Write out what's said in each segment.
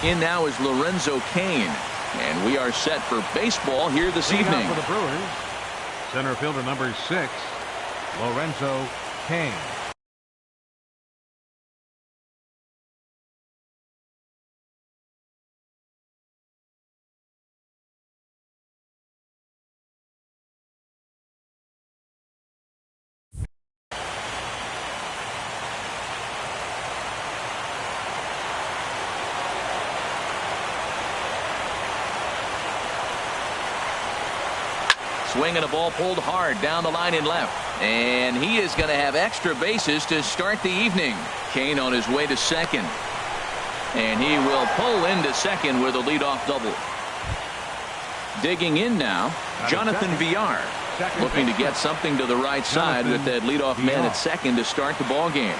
In now is Lorenzo Cain. And we are set for baseball here this evening. For the Brewers, center fielder number 6, Lorenzo Cain. Swinging a ball pulled hard down the line in left. And he is going to have extra bases to start the evening. Cain on his way to second. And he will pull into second with a leadoff double. Digging in now, Jonathan Villar. Looking to get something to the right side with that leadoff man at second to start the ball game.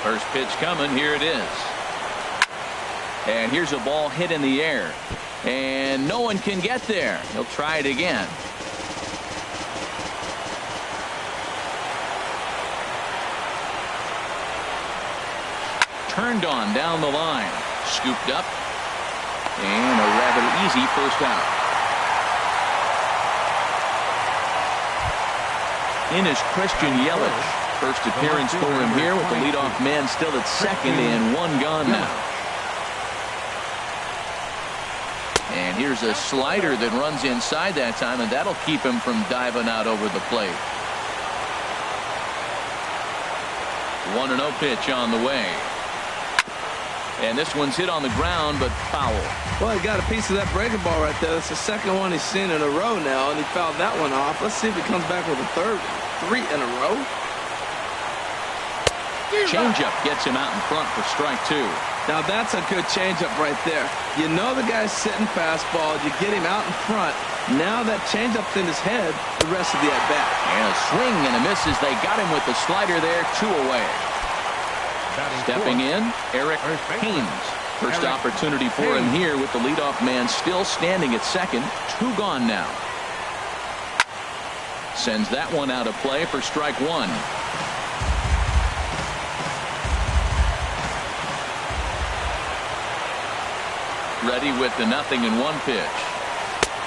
First pitch coming. Here it is. And here's a ball hit in the air. And no one can get there. He'll try it again. Turned on down the line. Scooped up. And a rather easy first out. In is Christian Yelich. First appearance for him here with the leadoff man still at second and one gone now. And here's a slider that runs inside that time, and that'll keep him from diving out over the plate. 1-0 pitch on the way. And this one's hit on the ground, but foul. Well, he got a piece of that breaking ball right there. That's the second one he's seen in a row now, and he fouled that one off. Let's see if he comes back with a third. 3 in a row. Changeup gets him out in front for strike 2. Now that's a good changeup right there. You know the guy's sitting fastball. You get him out in front. Now that changeup's in his head the rest of the at-bat. And a swing and a miss as they got him with the slider there. 2 away. Stepping in, Eric Haynes. First opportunity for him here with the leadoff man still standing at second. 2 gone now. Sends that one out of play for strike 1. Ready with the 0-1 pitch.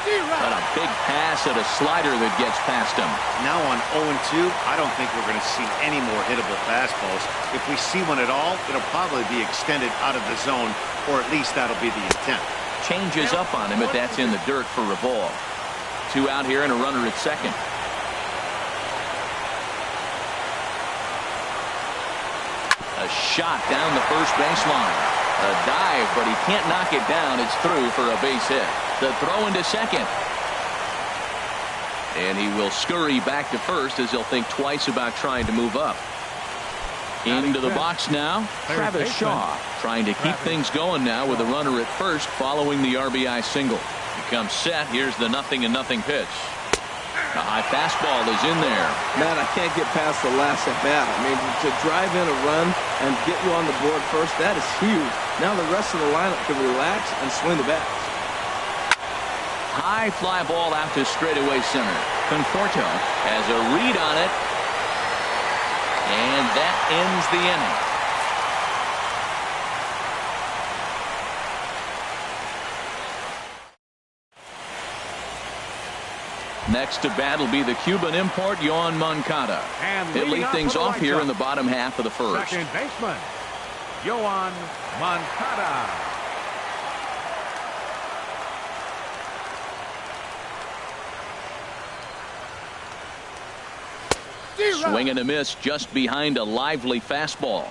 But a big pass at a slider that gets past him. Now on 0-2, I don't think we're going to see any more hittable fastballs. If we see one at all, it'll probably be extended out of the zone, or at least that'll be the intent. Changes up on him, but that's in the dirt for a ball. 2 out here and a runner at second. A shot down the first baseline. A dive, but he can't knock it down. It's through for a base hit. The throw into second. And he will scurry back to first as he'll think twice about trying to move up. Into the box now, Travis Shaw trying to keep things going now with a runner at first following the RBI single. He comes set. Here's the 0-0 pitch. A high fastball is in there. Man, I can't get past the last at bat. I mean, to drive in a run and get you on the board first, that is huge. Now the rest of the lineup can relax and swing the bats. High fly ball out to straightaway center. Conforto has a read on it. And that ends the inning. Next to bat will be the Cuban import, Yoan Moncada. He'll lead things off here in the bottom half of the first. Second baseman, Yoan Moncada. Swing and a miss just behind a lively fastball.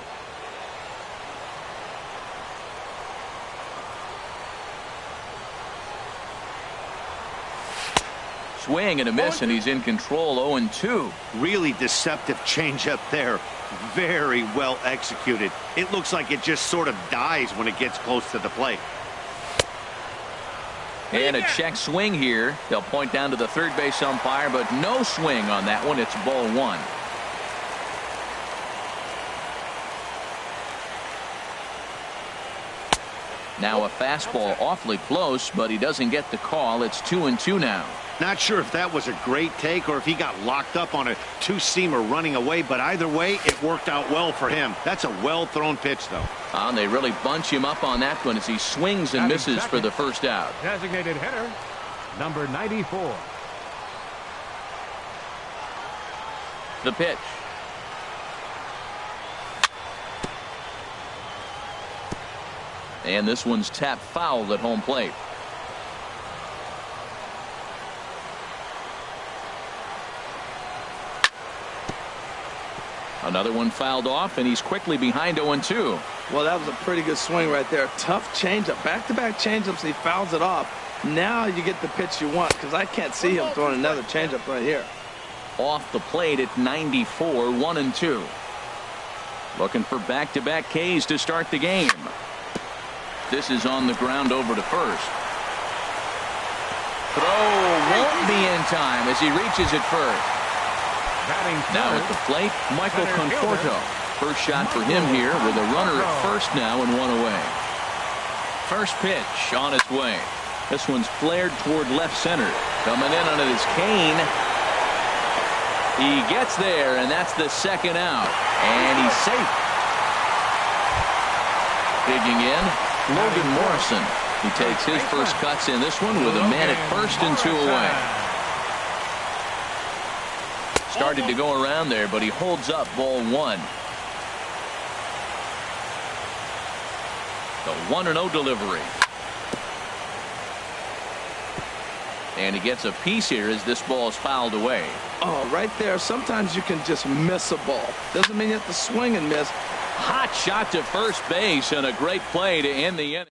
Swing and a miss, and he's in control. 0-2. Really deceptive changeup there. Very well executed. It looks like it just sort of dies when it gets close to the plate. And a check swing here. They'll point down to the third base umpire, but no swing on that one. It's ball 1. Now a fastball awfully close, but he doesn't get the call. It's 2-2 now. Not sure if that was a great take or if he got locked up on a two-seamer running away, but either way, it worked out well for him. That's a well-thrown pitch, though. And they really bunch him up on that one as he swings and misses for the first out. Designated hitter, number 94. The pitch. And this one's tapped foul at home plate. Another one fouled off, and he's quickly behind 0-2. Well, that was a pretty good swing right there. Tough changeup. Back-to-back changeups, he fouls it off. Now you get the pitch you want, because I can't see him throwing another changeup right here. Off the plate at 94, 1-2. Looking for back-to-back Ks to start the game. This is on the ground over to first. Throw won't be in time as he reaches it first. Now at the plate, Michael Conforto. First shot for him here with a runner at first now and one away. First pitch on its way. This one's flared toward left center. Coming in on it is Kane. He gets there, and that's the second out. And he's safe. Digging in, Logan Morrison. He takes his first cuts in this one with a man at first and two away. Started to go around there, but he holds up ball one. The 1-0 delivery. And he gets a piece here as this ball is fouled away. Oh, right there. Sometimes you can just miss a ball. Doesn't mean you have to swing and miss. Hot shot to first base and a great play to end the inning.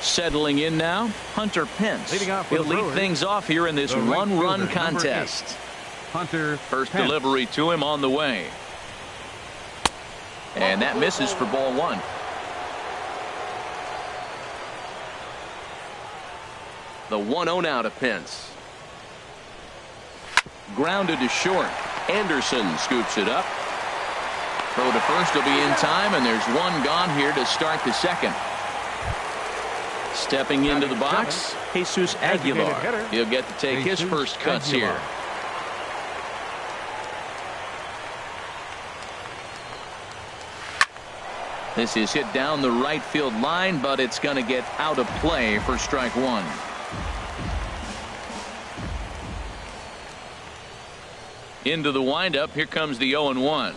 Settling in now, Hunter Pence. He'll lead things off here in this one-run contest. Hunter First Pence. delivery to him on the way. And that misses for ball one. The 1-0 now to Pence. Grounded to short. Anderson scoops it up. Throw to first will be in time, and there's one gone here to start the second. Stepping into the box, Jesus Aguilar. He'll get to take his first cuts here. This is hit down the right field line, but it's going to get out of play for strike one. Into the windup, here comes the 0-1.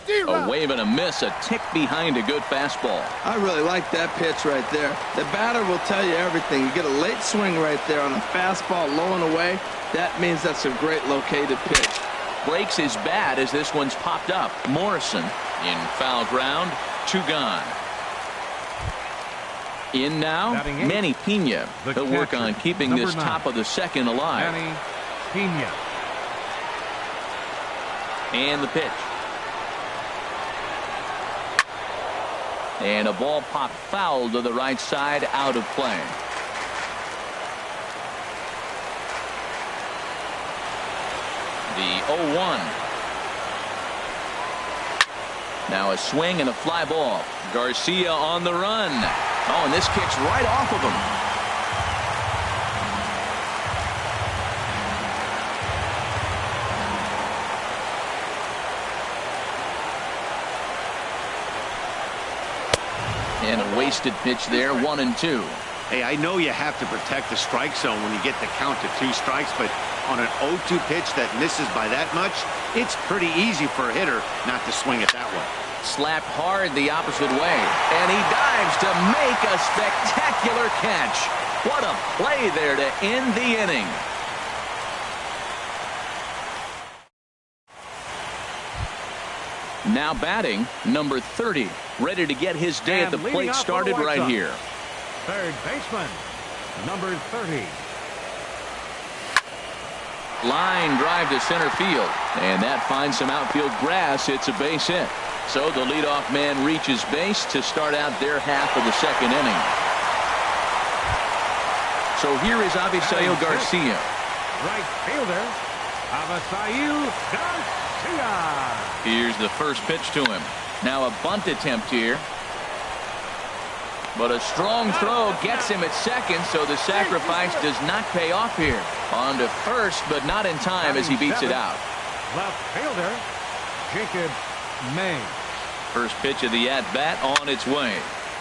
A wave and a miss, a tick behind a good fastball. I really like that pitch right there. The batter will tell you everything. You get a late swing right there on a fastball low and away. That means that's a great located pitch. Breaks his bat as this one's popped up. Morrison in foul ground, two gone. In now, Manny Pena. He'll work on keeping this top of the second alive. Manny Pena. And the pitch. And a ball popped foul to the right side, out of play. The 0-1. Now a swing and a fly ball. Garcia on the run. Oh, and this kicks right off of him. And a wasted pitch there, 1-2. Hey, I know you have to protect the strike zone when you get the count to 2 strikes, but on an 0-2 pitch that misses by that much, it's pretty easy for a hitter not to swing it that way. Slapped hard the opposite way, and he dives to make a spectacular catch. What a play there to end the inning. Now batting, number 30, ready to get his day at the plate started right here. Third baseman, number 30. Line drive to center field, and that finds some outfield grass. It's a base hit. So the leadoff man reaches base to start out their half of the second inning. So here is Avisail Garcia. Right fielder, Avisail Garcia. Here's the first pitch to him. Now a bunt attempt here. But a strong throw gets him at second, so the sacrifice does not pay off here. On to first, but not in time as he beats it out. Left fielder, Jacob May. First pitch of the at-bat on its way.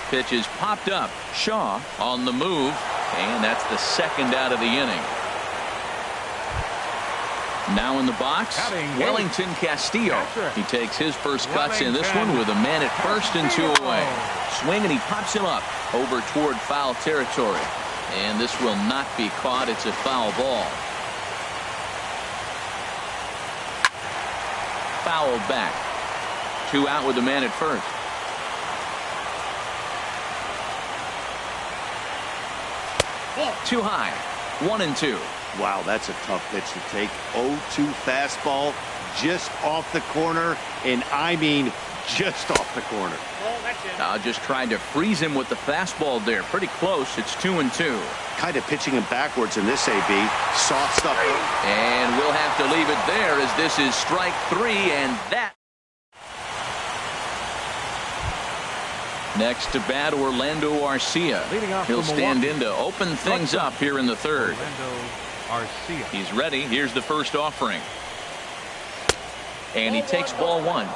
Pitch is popped up. Shaw on the move, and that's the second out of the inning. Now in the box, Wellington Castillo. He takes his first cuts in this one with a man at first and 2 away. Swing, and he pops him up over toward foul territory. And this will not be caught. It's a foul ball. Fouled back. 2 out with the man at first. Too high. 1-2. Wow, that's a tough pitch to take. 0-2 fastball just off the corner, and I mean just off the corner. Just trying to freeze him with the fastball there. Pretty close. It's 2-2. Kind of pitching him backwards in this AB. Soft stuff. And we'll have to leave it there as this is strike 3, and that. Next to bat, Orlando Arcia. He'll stand in to open things up here in the third. Arcia. He's ready. Here's the first offering. And he takes ball 1.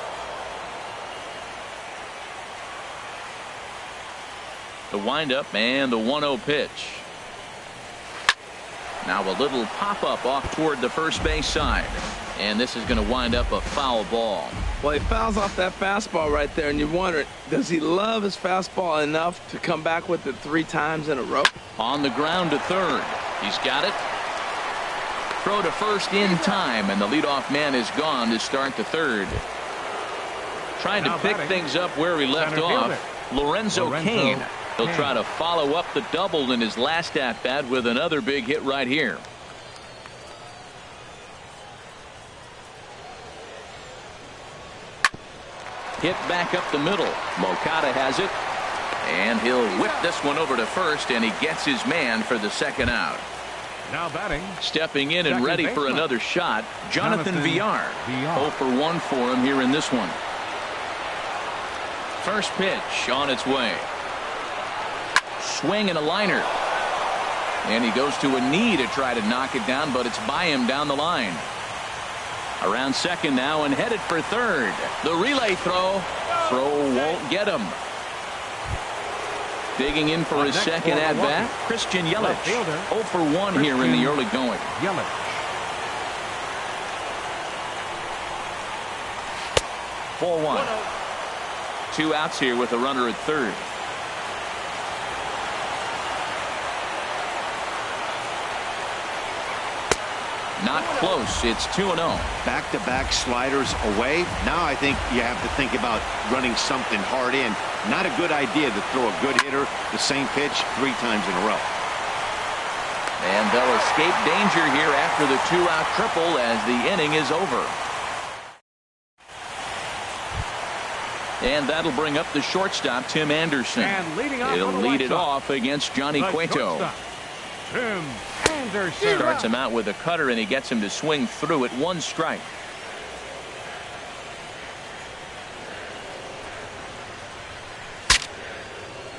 The windup and the 1-0 pitch. Now a little pop-up off toward the first base side. And this is going to wind up a foul ball. Well, he fouls off that fastball right there, and you wonder, does he love his fastball enough to come back with it 3 times in a row? On the ground to third. He's got it. Throw to first in time, and the leadoff man is gone to start the third. Trying to pick things up where he left off, Lorenzo Cain. He'll try to follow up the double in his last at-bat with another big hit right here. Hit back up the middle. Moncada has it. And he'll whip this one over to first, and he gets his man for the second out. Now batting. Stepping in and ready for another shot, Jonathan Villar. 0 for 1 for him here in this one. First pitch on its way. Swing and a liner. And he goes to a knee to try to knock it down, but it's by him down the line. Around second now and headed for third. The relay throw. Throw won't get him. Digging in for his second at-bat, Christian Yelich. 0 for 1 here in the early going. Yelich. Ball 1. 2 outs here with a runner at third. Not close. It's 2-0. Back-to-back sliders away. Now I think you have to think about running something hard in. Not a good idea to throw a good hitter the same pitch 3 times in a row. And they'll escape danger here after the 2-out triple as the inning is over. And that'll bring up the shortstop, Tim Anderson. He'll lead it off against Johnny Cueto. Tim Anderson. Starts him out with a cutter, and he gets him to swing through it. 1 strike.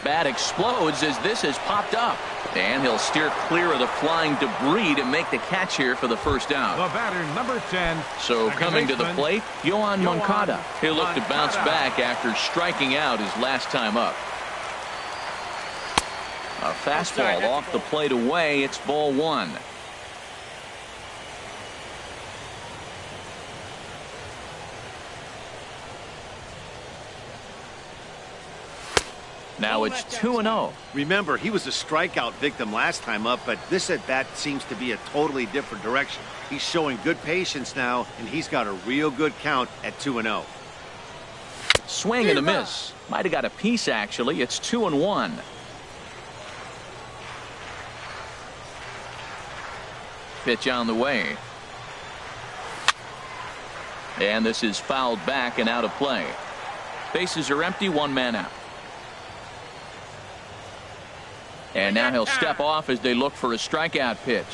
Bat explodes as this has popped up. And he'll steer clear of the flying debris to make the catch here for the first out. The batter, number 10. So coming to the plate, Yohan Moncada. He'll look to bounce back after striking out his last time up. A fastball off the plate away. It's ball 1. Now it's 2-0. Remember, he was a strikeout victim last time up, but this at bat seems to be a totally different direction. He's showing good patience now, and he's got a real good count at 2-0. Swing and a miss. Might have got a piece, actually. It's 2-1. Pitch on the way. And this is fouled back and out of play. Bases are empty, 1 man out. And now he'll step off as they look for a strikeout pitch.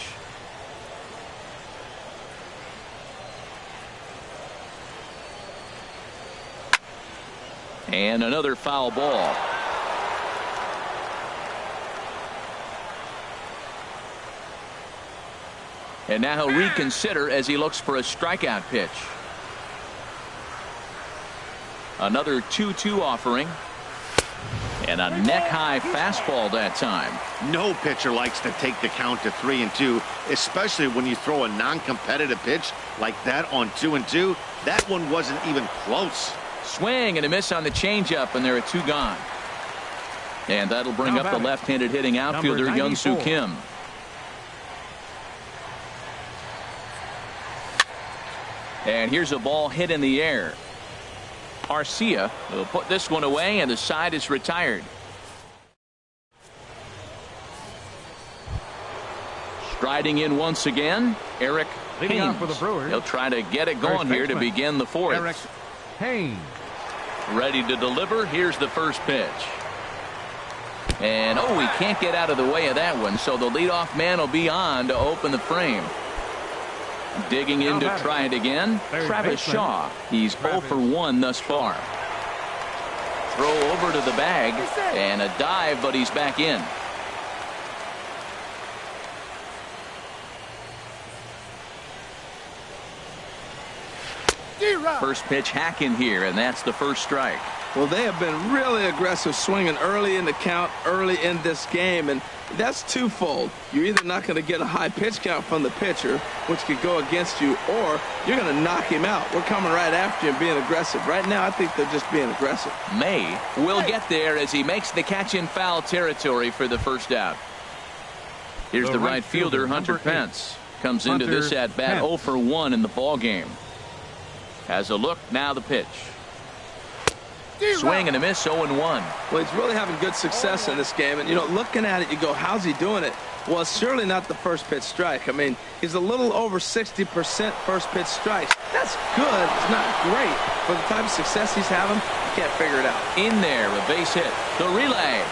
And another foul ball. And now he'll reconsider as he looks for a strikeout pitch. Another 2-2 offering. And a neck-high fastball that time. No pitcher likes to take the count to 3-2, especially when you throw a non-competitive pitch like that on 2-2. That one wasn't even close. Swing and a miss on the changeup, and there are 2 gone. And that'll bring up the left-handed hitting outfielder, Young-Soo Kim. And here's a ball hit in the air. Arcia will put this one away, and the side is retired. Striding in once again, Eric Haynes. For the Brewers. He'll try to get it going here to begin the 4th. Eric Haynes. Ready to deliver. Here's the first pitch. And, oh, he can't get out of the way of that one, so the leadoff man will be on to open the frame. Digging in to try it again, Travis Shaw. He's 0 for 1 thus far. Throw over to the bag, and a dive, but he's back in. First pitch hack in here, and that's the first strike. Well, they have been really aggressive swinging early in the count, early in this game, and that's twofold. You're either not going to get a high pitch count from the pitcher, which could go against you, or you're going to knock him out. We're coming right after you and being aggressive. Right now, I think they're just being aggressive. May will get there as he makes the catch in foul territory for the first out. Here's the right fielder, Hunter Pence. Comes into this at-bat 0 for 1 in the ball game. Has a look, now the pitch. Swing and a miss, 0-1. Well, he's really having good success in this game. And, you know, looking at it, you go, how's he doing it? Well, it's surely not the first pitch strike. I mean, he's a little over 60% first pitch strikes. That's good. It's not great. For the type of success he's having, you can't figure it out. In there, a base hit. The relay.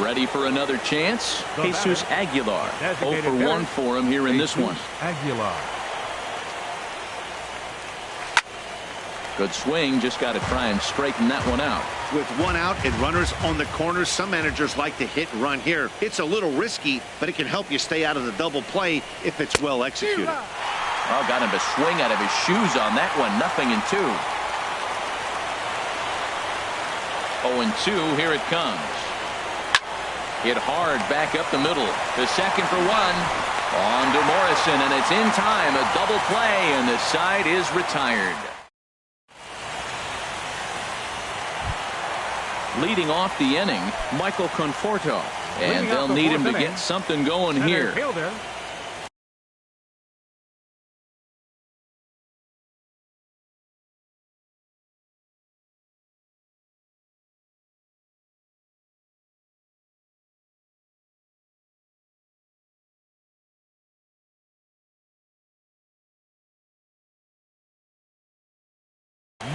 Ready for another chance? Jesus Aguilar. 0 for 1 for him here in this one. Aguilar. Good swing, just got to try and straighten that one out. With 1 out and runners on the corners, some managers like to hit and run here. It's a little risky, but it can help you stay out of the double play if it's well executed. Oh, got him to swing out of his shoes on that one. 0-2. 0-2, here it comes. Hit hard back up the middle. The second for 1. On to Morrison, and it's in time. A double play, and the side is retired. Leading off the inning, Michael Conforto. And they'll need him to get something going here.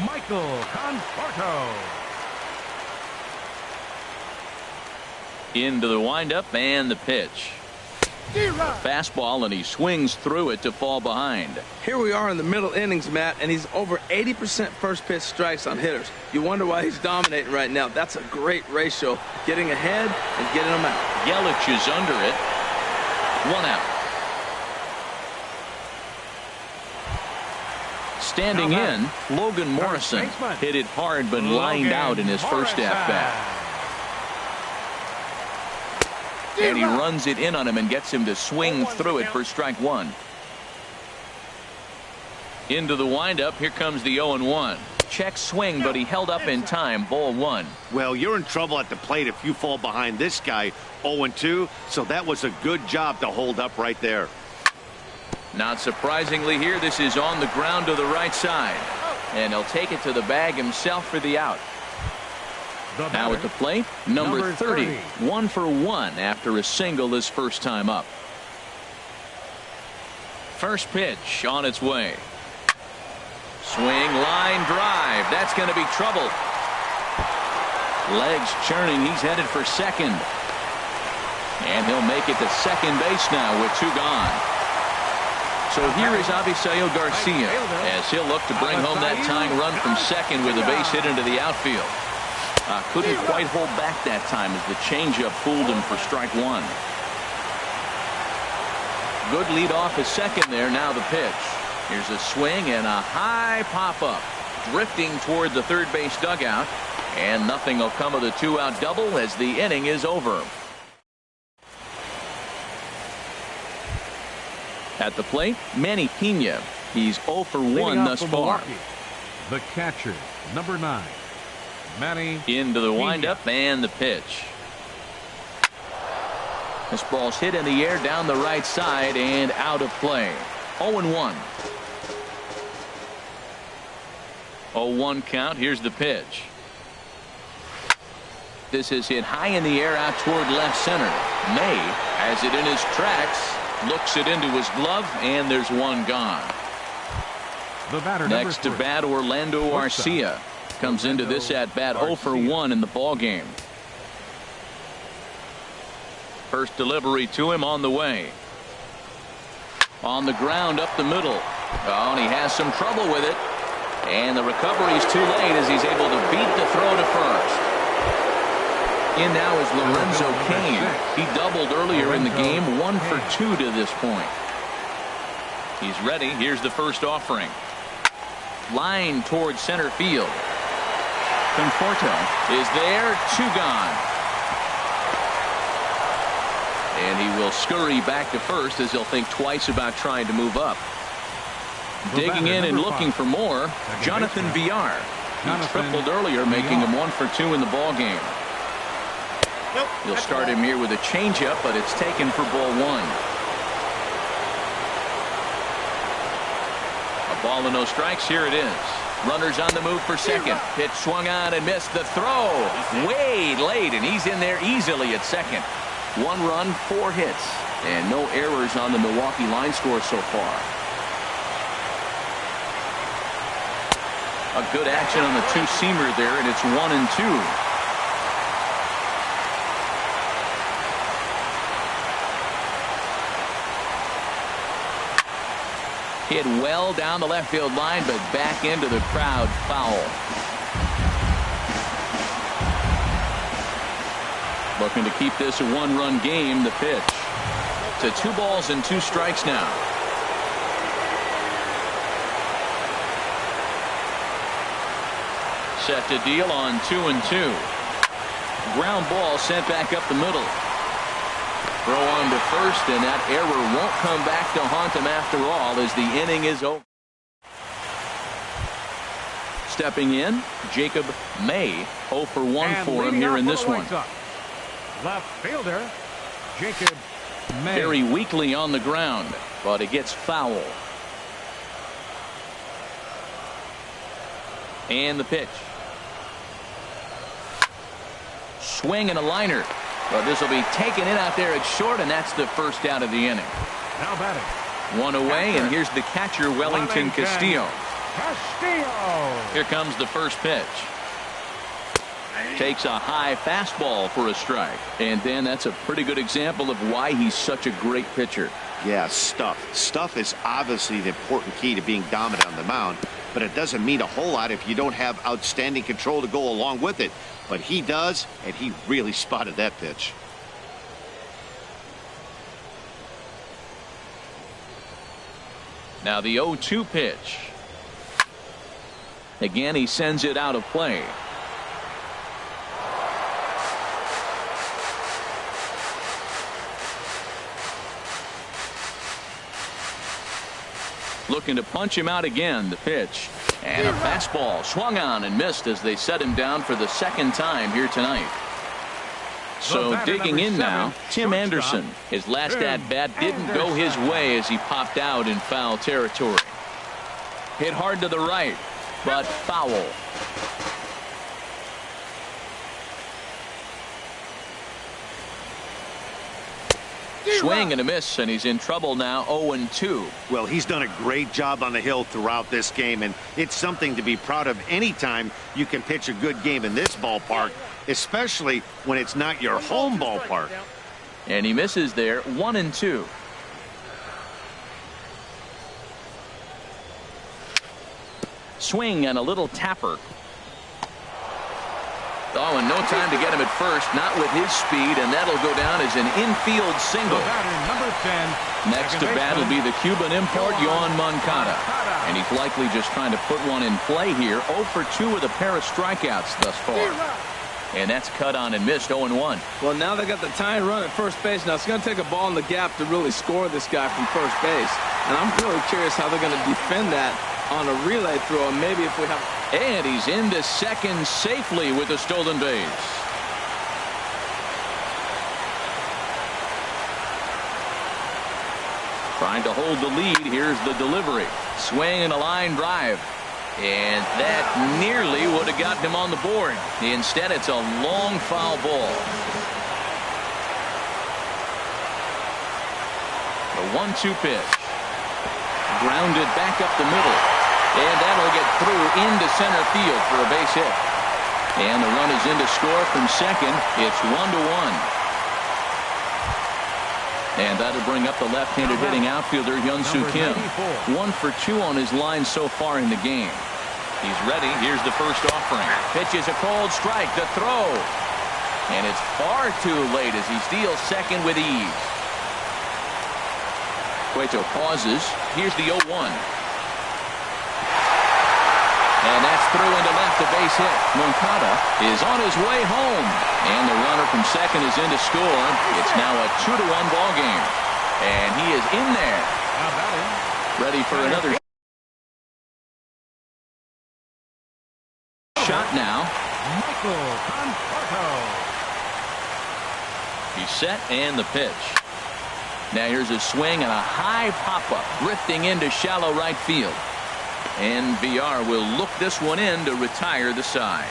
Michael Conforto. Into the windup and the pitch. Fastball, and he swings through it to fall behind. Here we are in the middle innings, Matt, and he's over 80% first pitch strikes on hitters. You wonder why he's dominating right now. That's a great ratio. Getting ahead and getting them out. Yelich is under it. 1 out. Standing in, Logan Morrison hit it hard but lined out in his first at-bat. And he runs it in on him and gets him to swing through it for strike 1. Into the windup. Here comes the 0-1. Check swing, but he held up in time. Ball 1. Well, you're in trouble at the plate if you fall behind this guy. 0-2, so that was a good job to hold up right there. Not surprisingly here, this is on the ground to the right side. And he'll take it to the bag himself for the out. Now at the plate, number 30. 1 for 1 after a single his first time up. First pitch on its way. Swing, line drive. That's going to be trouble. Legs churning. He's headed for second. And he'll make it to second base now with 2 gone. So here is Avisail Garcia as he'll look to bring home that tying run from second with a base hit into the outfield. Couldn't quite hold back that time as the changeup fooled him for strike one. Good lead off at second there. Now the pitch. Here's a swing and a high pop-up. Drifting toward the third base dugout. And nothing will come of the two-out double as the inning is over. At the plate, Manny Pena. He's 0 for 1 thus far. The catcher, number 9, Manny into the Pena. windup and the pitch. This ball's hit in the air down the right side and out of play. 0-1. 0-1 count. Here's the pitch. This is hit high in the air out toward left center. May has it in his tracks. Looks it into his glove, and there's one gone. The batter, next to bat, Orlando Arcia comes into this at bat 0 for 1 in the ball game. First delivery to him on the way. On the ground up the middle. Oh, and he has some trouble with it. And the recovery's too late as he's able to beat the throw to first. In now is Lorenzo Cain. He doubled earlier in the game, 1 for 2 to this point. He's ready. Here's the first offering. Line towards center field. Conforto is there. 2 gone. And he will scurry back to first as he'll think twice about trying to move up. Digging in and looking for more, Jonathan Villar. He tripled earlier, making him 1 for 2 in the ball game. He'll start him here with a changeup, but it's taken for ball 1. A ball and no strikes. Here it is. Runners on the move for second. Pitch swung on and missed. The throw way late, and he's in there easily at second. 1 run, 4 hits, and no errors on the Milwaukee line score so far. A good action on the two-seamer there, and it's 1-2. Hit well down the left field line, but back into the crowd, foul. Looking to keep this a 1-run game. The pitch to 2 balls and 2 strikes now. Set to deal on 2-2. Ground ball sent back up the middle. Throw on to first, and that error won't come back to haunt him after all as the inning is over. Stepping in, Jacob May. 0 for 1 for him here in this one. Left fielder, Jacob May. Very weakly on the ground, but it gets foul. And the pitch. Swing and a liner. But this will be taken in out there at short, and that's the first out of the inning. Now batting. 1 away, and here's the catcher, Wellington Castillo. Here comes the first pitch. Takes a high fastball for a strike. And then that's a pretty good example of why he's such a great pitcher. Yeah, stuff. Stuff is obviously the important key to being dominant on the mound, but it doesn't mean a whole lot if you don't have outstanding control to go along with it. But he does, and he really spotted that pitch. Now the 0-2 pitch. Again, he sends it out of play. Looking to punch him out again. The pitch. And a fastball swung on and missed as they set him down for the second time here tonight. So digging in now, Tim Anderson. His last at-bat didn't go his way as he popped out in foul territory. Hit hard to the right, but foul. Swing and a miss, and he's in trouble now. 0-2. Well, he's done a great job on the hill throughout this game, and it's something to be proud of anytime you can pitch a good game in this ballpark, especially when it's not your home ballpark. And he misses there. 1-2. Swing and a little tapper. Oh, and no time to get him at first, not with his speed, and that'll go down as an infield single. Number 10. Next to bat will be the Cuban import, Yoan Moncada. And he's likely just trying to put one in play here. 0 for 2 with a pair of strikeouts thus far. And that's cut on and missed, 0-1. Well, now they got the tying run at first base. Now it's going to take a ball in the gap to really score this guy from first base. And I'm really curious how they're going to defend that on a relay throw. And maybe if we have... And he's into second safely with a stolen base. Trying to hold the lead. Here's the delivery. Swing and a line drive. And that nearly would have gotten him on the board. Instead, it's a long foul ball. The 1-2 pitch. Grounded back up the middle. And that'll get through into center field for a base hit. And the run is in to score from second. It's 1-1. And that'll bring up the left-handed hitting outfielder, Hyun-Soo Kim. 1 for 2 on his line so far in the game. He's ready. Here's the first offering. Pitch is a cold strike. The throw. And it's far too late as he steals second with ease. Cueto pauses. Here's the 0-1. And that's through into left, a base hit. Moncada is on his way home. And the runner from second is in to score. It's now a 2-1 ball game. And he is in there. Ready for another shot now. He's set and the pitch. Now here's a swing and a high pop-up drifting into shallow right field. And VR will look this one in to retire the side.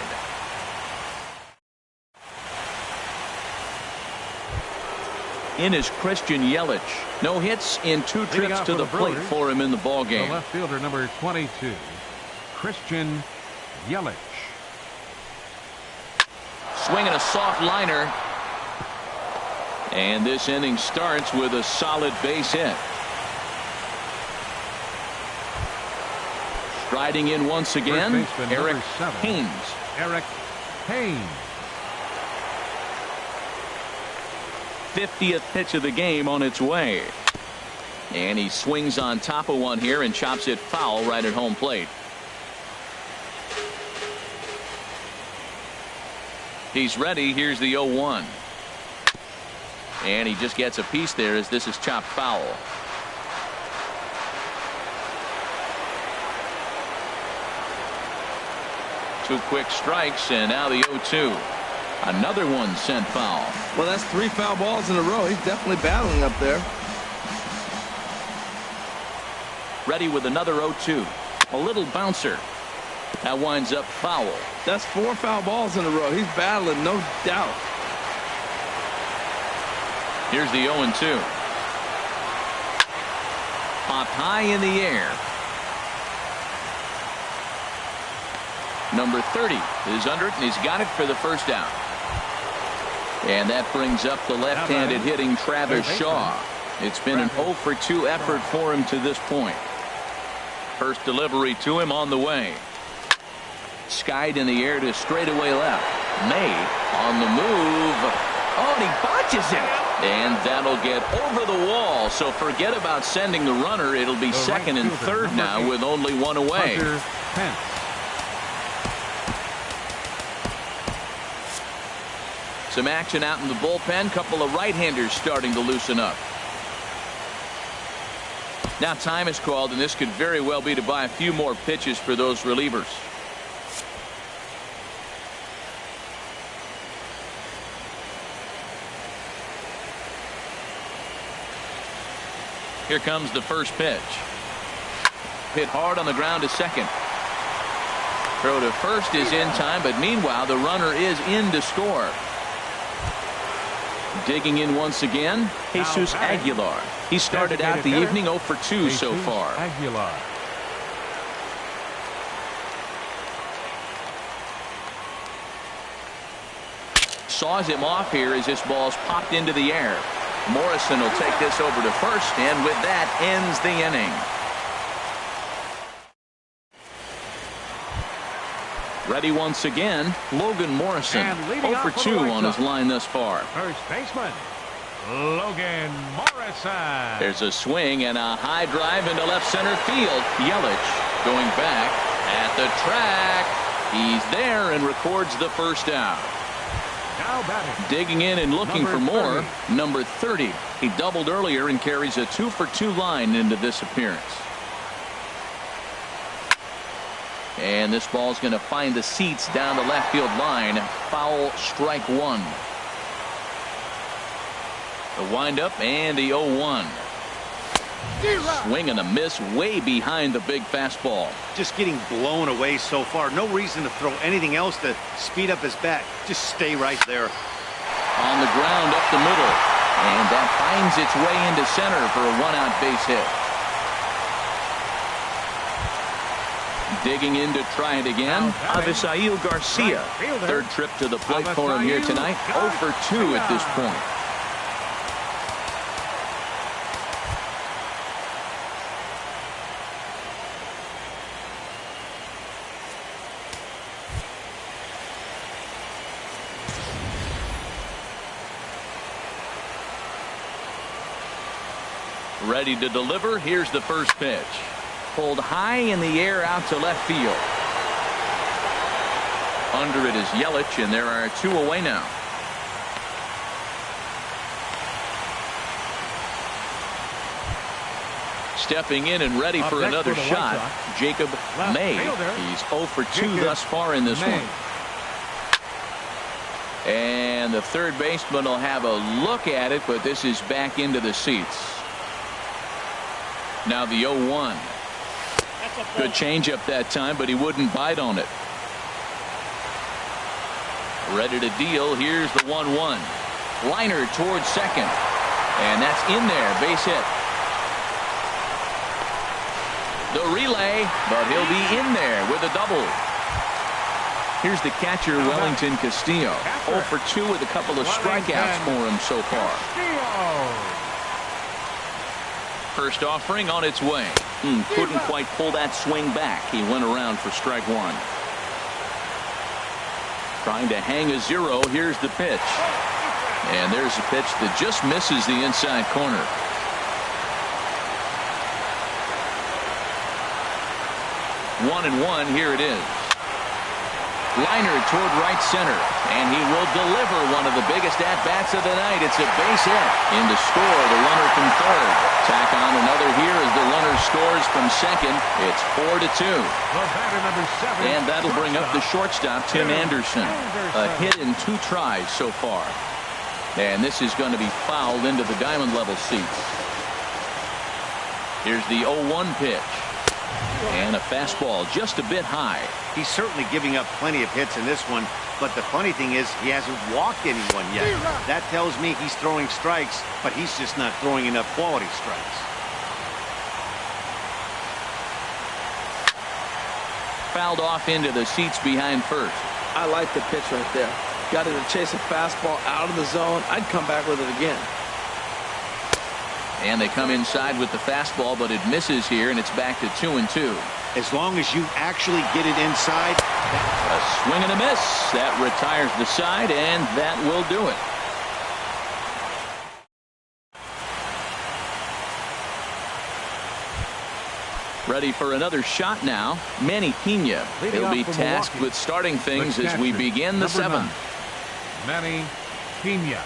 In is Christian Yelich. No hits in 2 trips to the plate for him in the ball game. The left fielder, number 22, Christian Yelich. Swinging a soft liner. And this inning starts with a solid base hit. Striding in once again, Eric Haynes. Eric Haynes. 50th pitch of the game on its way. And he swings on top of one here and chops it foul right at home plate. He's ready. Here's the 0-1. And he just gets a piece there as this is chopped foul. Two quick strikes, and now the 0-2. Another one sent foul. Well, that's 3 foul balls in a row. He's definitely battling up there. Ready with another 0-2. A little bouncer. That winds up foul. That's 4 foul balls in a row. He's battling, no doubt. Here's the 0-2. Popped high in the air. Number 30 is under it, and he's got it for the first down. And that brings up the left-handed hitting Travis Shaw. It's been an 0 for 2 effort for him to this point. First delivery to him on the way. Skied in the air to straightaway left. May on the move. Oh, and he botches it. And that'll get over the wall. So forget about sending the runner. It'll be second and third now with only one away. Some action out in the bullpen. Couple of right-handers starting to loosen up. Now time is called, and this could very well be to buy a few more pitches for those relievers. Here comes the first pitch. Hit hard on the ground to second. Throw to first is in time, but meanwhile the runner is in to score. Digging in once again, Jesus Aguilar. He started out the evening 0 for 2 so far. Aguilar. Saws him off here as this ball's popped into the air. Morrison will take this over to first, and with that ends the inning. Ready once again, Logan Morrison. 0 for 2 on his line thus far. First baseman, Logan Morrison. There's a swing and a high drive into left center field. Yelich going back at the track. He's there and records the first out. Now batting. Digging in and looking for more, 30. number 30. He doubled earlier and carries a 2 for 2 line into this appearance. And this ball's going to find the seats down the left field line. Foul, strike one. The windup and the 0-1. Swing and a miss way behind the big fastball. Just getting blown away so far. No reason to throw anything else to speed up his bat. Just stay right there. On the ground up the middle. And that finds its way into center for a 1-out base hit. Digging in to try it again, Avisail Garcia. Third trip to the plate for him here tonight. 0 for 2 at this point. Ready to deliver. Here's the first pitch. Pulled high in the air out to left field. Under it is Yelich, and there are 2 away now. Stepping in and ready for another shot, Jacob May. He's 0 for 2 thus far in this one. And the third baseman will have a look at it, but this is back into the seats. Now the 0-1. Good changeup that time, but he wouldn't bite on it. Ready to deal. Here's the 1-1. Liner towards second. And that's in there. Base hit. The relay, but he'll be in there with a double. Here's the catcher, Wellington Castillo. 0 for 2 with a couple of strikeouts for him so far. First offering on its way. Couldn't quite pull that swing back. He went around for strike one. Trying to hang a 0. Here's the pitch. And there's a pitch that just misses the inside corner. One and one. Here it is. Liner toward right center, and he will deliver one of the biggest at-bats of the night. It's a base hit. In to score the runner from third. Tack on another here as the runner scores from second. It's 4-2. And that'll bring up the shortstop, Tim Anderson. A hit in 2 tries so far. And this is going to be fouled into the diamond level seats. Here's the 0-1 pitch. And a fastball just a bit high. He's certainly giving up plenty of hits in this one, but the funny thing is he hasn't walked anyone yet. That tells me he's throwing strikes, but he's just not throwing enough quality strikes. Fouled off into the seats behind first. I like the pitch right there. Got it to chase a fastball out of the zone. I'd come back with it again. And they come inside with the fastball, but it misses here, and it's back to 2-2. As long as you actually get it inside. A swing and a miss. That retires the side, and that will do it. Ready for another shot now. Manny Pena. He'll be tasked with starting things as we begin the 7th. Manny Pena.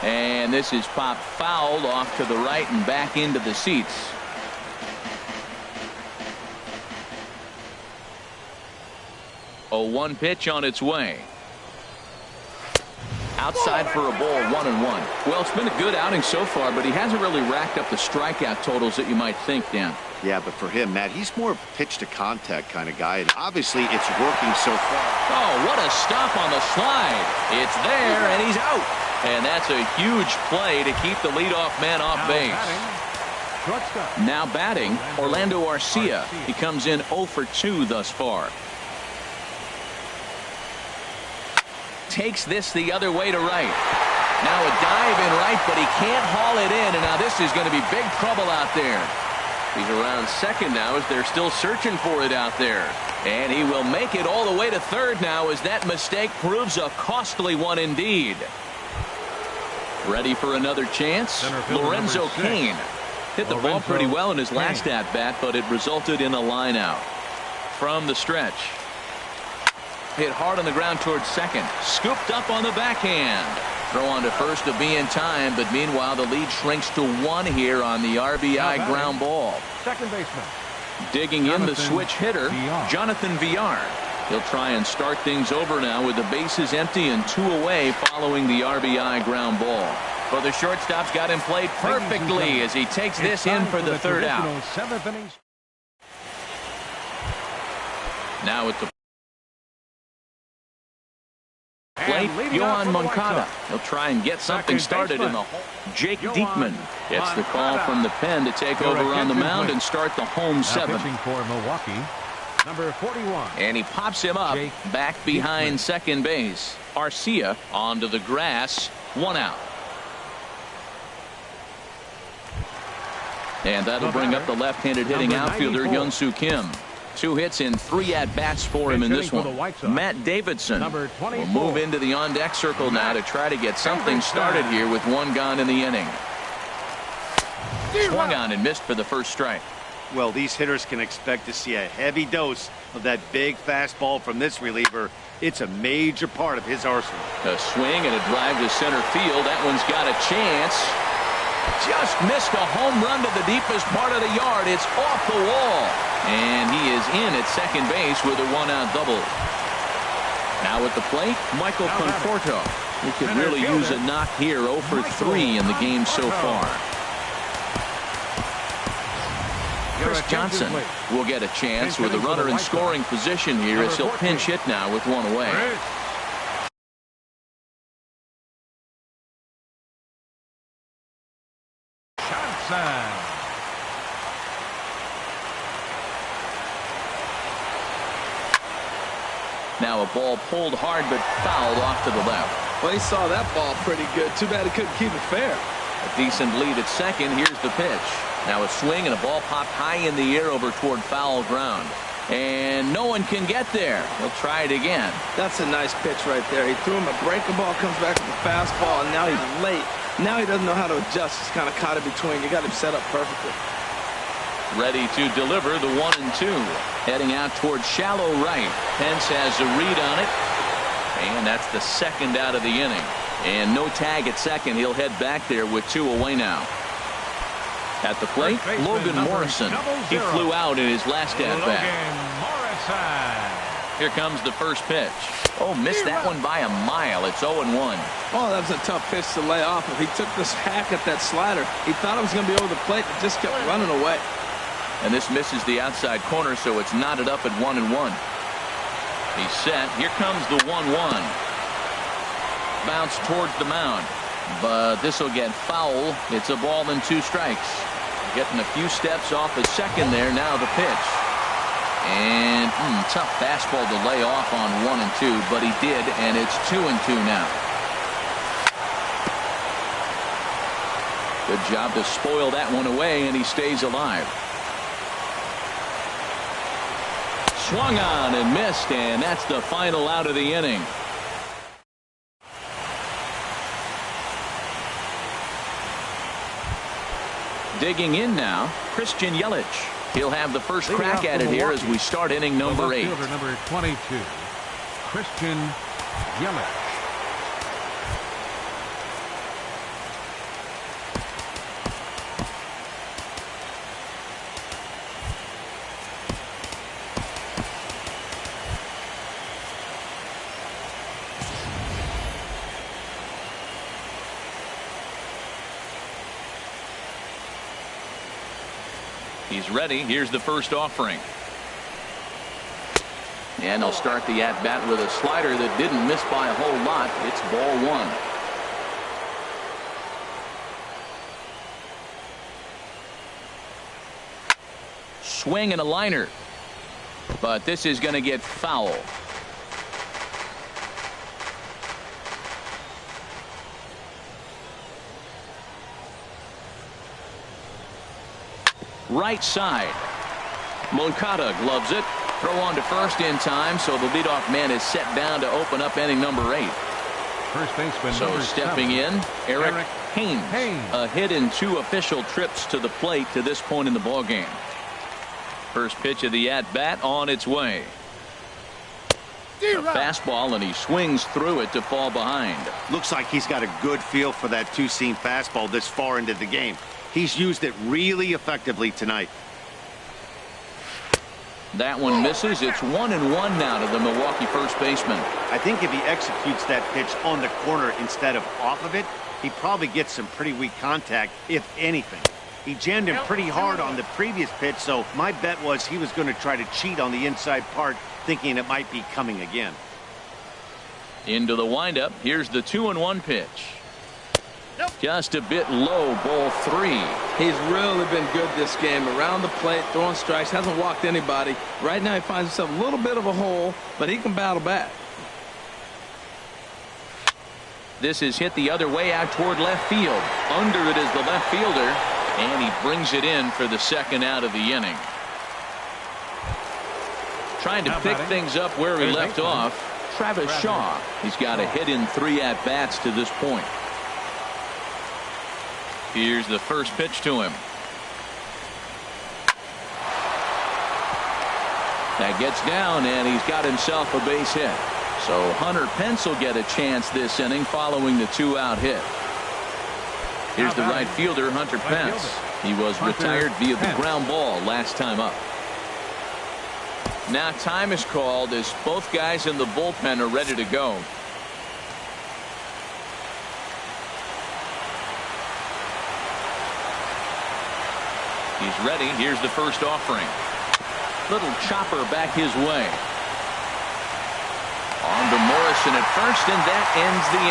And this is popped fouled off to the right and back into the seats. A 1 pitch on its way. Outside for a ball, 1-1. Well, it's been a good outing so far, but he hasn't really racked up the strikeout totals that you might think, Dan. Yeah, but for him, Matt, he's more of a pitch-to-contact kind of guy, and obviously it's working so far. Oh, what a stop on the slide. It's there, and he's out. And that's a huge play to keep the leadoff man off base. Now batting, Orlando Arcia. He comes in 0 for 2 thus far. Takes this the other way to right. Now a dive in right, but he can't haul it in, and now this is going to be big trouble out there. He's around second now as they're still searching for it out there. And he will make it all the way to third now as that mistake proves a costly one indeed. Ready for another chance? Lorenzo Cain hit the ball pretty well in his last at-bat, but it resulted in a line out. From the stretch. Hit hard on the ground towards second. Scooped up on the backhand. Throw on to first to be in time, but meanwhile the lead shrinks to 1 here on the RBI ground ball. Second baseman. Digging in the switch hitter, Jonathan Villar. He'll try and start things over now with the bases empty and 2 away following the RBI ground ball. Well, the shortstop's got him played perfectly as he takes this in for the third out. Now at the plate, Yohan Moncada. He'll try and get something started in the hole. Jake Diekman gets the call from the pen to take over on the mound and start the home 7. For Milwaukee, number 41. And he pops him up back behind second base. Arcia onto the grass. 1 out. And that'll bring up the left-handed hitting outfielder Hyun-Soo Kim. 2 hits in 3 at-bats for him in this one. Matt Davidson will move into the on-deck circle now to try to get something started here with 1 gone in the inning. Swung on and missed for the first strike. Well, these hitters can expect to see a heavy dose of that big fastball from this reliever. It's a major part of his arsenal. A swing and a drive to center field. That one's got a chance. Just missed a home run to the deepest part of the yard. It's off the wall. And he is in at second base with a 1-out double. Now at the plate, Michael Conforto. He could really use a knock here. 0 for 3 in the game so far. Chris Johnson will get a chance with a runner in scoring position here as he'll pinch hit now with 1 away. Now a ball pulled hard but fouled off to the left. Well, he saw that ball pretty good. Too bad he couldn't keep it fair. A decent lead at second. Here's the pitch. Now a swing and a ball popped high in the air over toward foul ground. And no one can get there. He'll try it again. That's a nice pitch right there. He threw him a breaking ball, comes back with a fastball, and now he's late. Now he doesn't know how to adjust. He's kind of caught in between. You got him set up perfectly. Ready to deliver the 1-2. Heading out towards shallow right. Pence has a read on it. And that's the second out of the inning. And no tag at second. He'll head back there with 2 away now. At the plate, Logan Morrison. He flew out in his last at-bat. Here comes the first pitch. Oh, missed that one by a mile. It's 0-1. Oh, that was a tough pitch to lay off. If he took this hack at that slider, he thought it was going to be over the plate, but just kept running away. And this misses the outside corner, so it's knotted up at 1-1. He's set. Here comes the 1-1. Bounce towards the mound. But this will get foul. It's a ball and 2 strikes. Getting a few steps off the second there. Now the pitch. And tough fastball to lay off on 1-2, but he did, and it's 2-2 now. Good job to spoil that one away, and he stays alive. Swung on and missed, and that's the final out of the inning. Digging in now, Christian Yelich. He'll have the first crack at it here as we start inning number 8. Number 22, Christian Yelich. He's ready. Here's the first offering. And they'll start the at-bat with a slider that didn't miss by a whole lot. It's ball 1. Swing and a liner. But this is going to get foul. right side. Moncada gloves it. Throw on to first in time, so the leadoff man is set down to open up inning number 8. First baseman So number stepping 7. in, Eric Haynes. A hit in 2 official trips to the plate to this point in the ballgame. First pitch of the at-bat on its way. A fastball, and he swings through it to fall behind. Looks like he's got a good feel for that two-seam fastball this far into the game. He's used it really effectively tonight. That one misses. It's 1-1 now to the Milwaukee first baseman. I think if he executes that pitch on the corner instead of off of it, he probably gets some pretty weak contact, if anything. He jammed him pretty hard on the previous pitch, so my bet was he was going to try to cheat on the inside part, thinking it might be coming again. Into the windup. Here's the 2-1 pitch. Just a bit low, ball 3. He's really been good this game. Around the plate, throwing strikes, hasn't walked anybody. Right now he finds himself a little bit of a hole, but he can battle back. This is hit the other way out toward left field. Under it is the left fielder, and he brings it in for the second out of the inning. Trying to pick things up where he left off, Travis Shaw. He's got a hit in 3 at-bats to this point. Here's the first pitch to him. That gets down, and he's got himself a base hit. So Hunter Pence will get a chance this inning following the 2-out hit. Here's the right fielder, Hunter Pence. He was retired via the ground ball last time up. Now time is called as both guys in the bullpen are ready to go. He's ready. Here's the first offering. Little chopper back his way. On to Morrison at first, and that ends the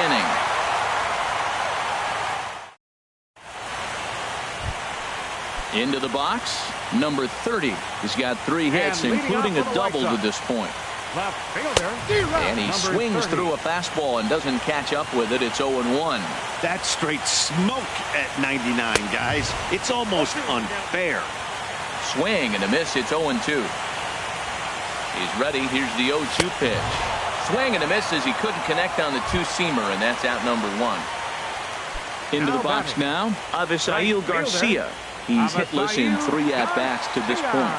inning. Into the box, number 30. He's got 3 hits, including a double to this point. Left fielder, and he swings through a fastball and doesn't catch up with it. It's 0-1. That's straight smoke at 99, guys. It's almost unfair. Swing and a miss. It's 0-2. He's ready. Here's the 0-2 pitch. Swing and a miss as he couldn't connect on the two-seamer, and that's out number 1. Into the box now, Avisail Garcia. He's hitless in 3 at-bats to this point.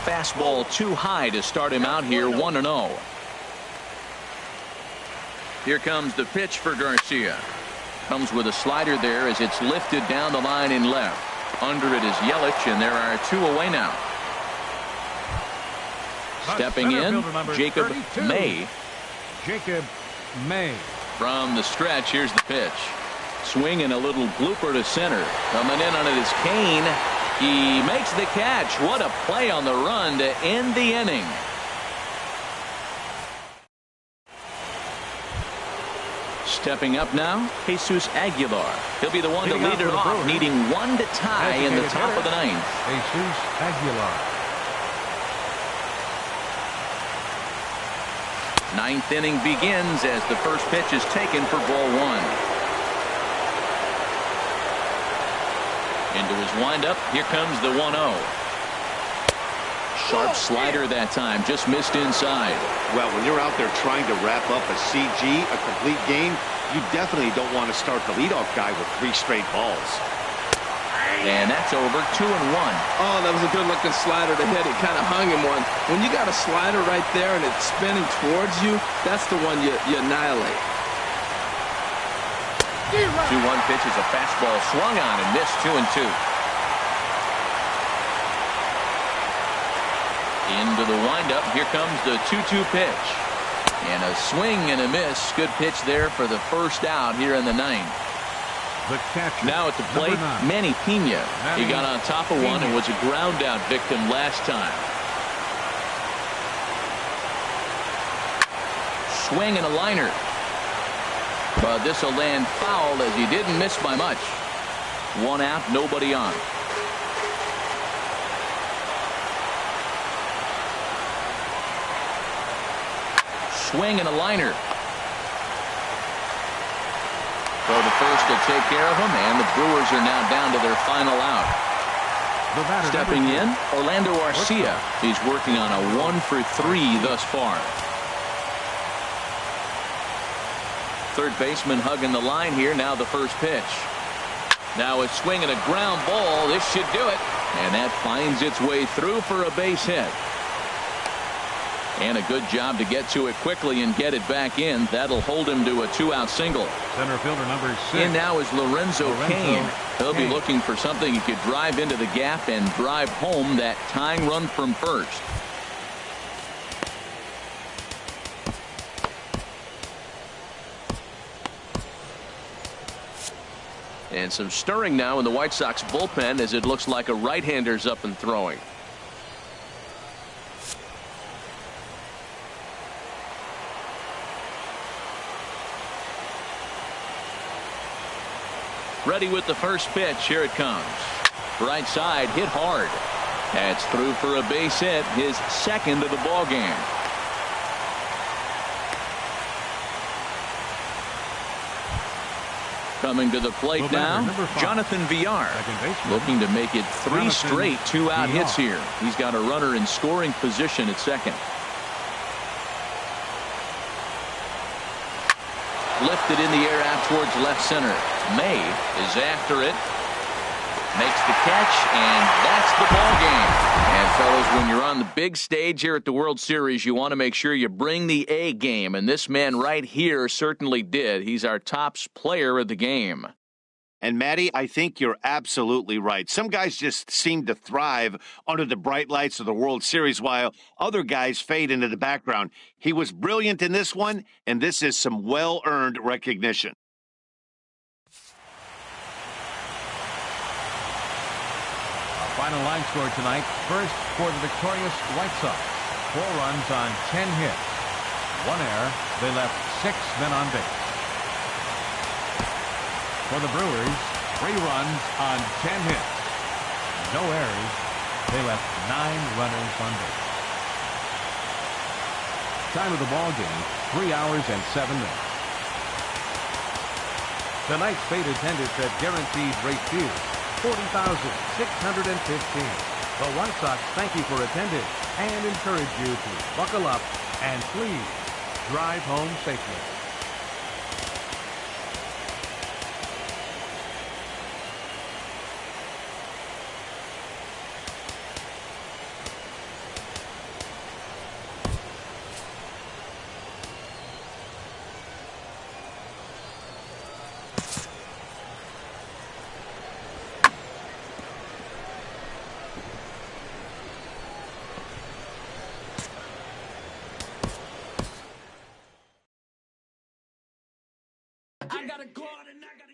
Fastball too high to start him out here, 1-0. Here comes the pitch for Garcia. Comes with a slider there as it's lifted down the line in left. Under it is Yelich, and there are 2 away now. Stepping in, Jacob May. Jacob May. From the stretch, here's the pitch. Swing and a little blooper to center. Coming in on it is Kane. He makes the catch. What a play on the run to end the inning. Stepping up now, Jesus Aguilar. He'll be the one to lead it off, needing 1 to tie in the top of the 9th. Jesus Aguilar. 9th inning begins as the first pitch is taken for ball 1. Into his windup. Here comes the 1-0. Sharp slider that time. Just missed inside. Well, when you're out there trying to wrap up a CG, a complete game, you definitely don't want to start the leadoff guy with 3 straight balls. And that's over. 2-1. Oh, that was a good-looking slider to hit. It kind of hung him one. When you got a slider right there and it's spinning towards you, that's the one you annihilate. 2-1 pitch is a fastball swung on and missed. 2-2. Into the windup. Here comes the 2-2 pitch. And a swing and a miss. Good pitch there for the first out here in the 9th. The catcher, now at the plate, Manny Pena. He got on top of one and was a ground out victim last time. Swing and a liner. But this will land foul as he didn't miss by much. 1 out, nobody on. Swing and a liner. Throw to first to take care of him, and the Brewers are now down to their final out. The batter, Stepping in, Orlando Arcia. He's working on a 1-for-3 thus far. Third baseman hugging the line here. Now the first pitch. Now a swing and a ground ball. This should do it. And that finds its way through for a base hit. And a good job to get to it quickly and get it back in. That'll hold him to a 2-out single. Center fielder number 6. In now is Lorenzo Cain. He'll be looking for something he could drive into the gap and drive home that tying run from first. And some stirring now in the White Sox bullpen as it looks like a right-hander's up and throwing. Ready with the first pitch. Here it comes. Right side, hit hard. That's through for a base hit, his second of the ball game. Coming to the plate now, Jonathan Villar, looking to make it 3 straight 2-out hits here. He's got a runner in scoring position at second. Lifted in the air out towards left center. May is after it. Makes the catch, and that's the ball game. And fellas, when you're on the big stage here at the World Series, you want to make sure you bring the A game, and this man right here certainly did. He's our top player of the game. And Matty, I think you're absolutely right. Some guys just seem to thrive under the bright lights of the World Series while other guys fade into the background. He was brilliant in this one, and this is some well-earned recognition. Final line score tonight. First for the victorious White Sox. 4 runs on 10 hits. 1 error. They left 6 men on base. For the Brewers, 3 runs on 10 hits. No errors. They left 9 runners on base. Time of the ball game, 3 hours and 7 minutes. Tonight's fate attendance at Guaranteed Rate Field. 40,615. The White Sox thank you for attending and encourage you to buckle up and please drive home safely. I gotta go out and I gotta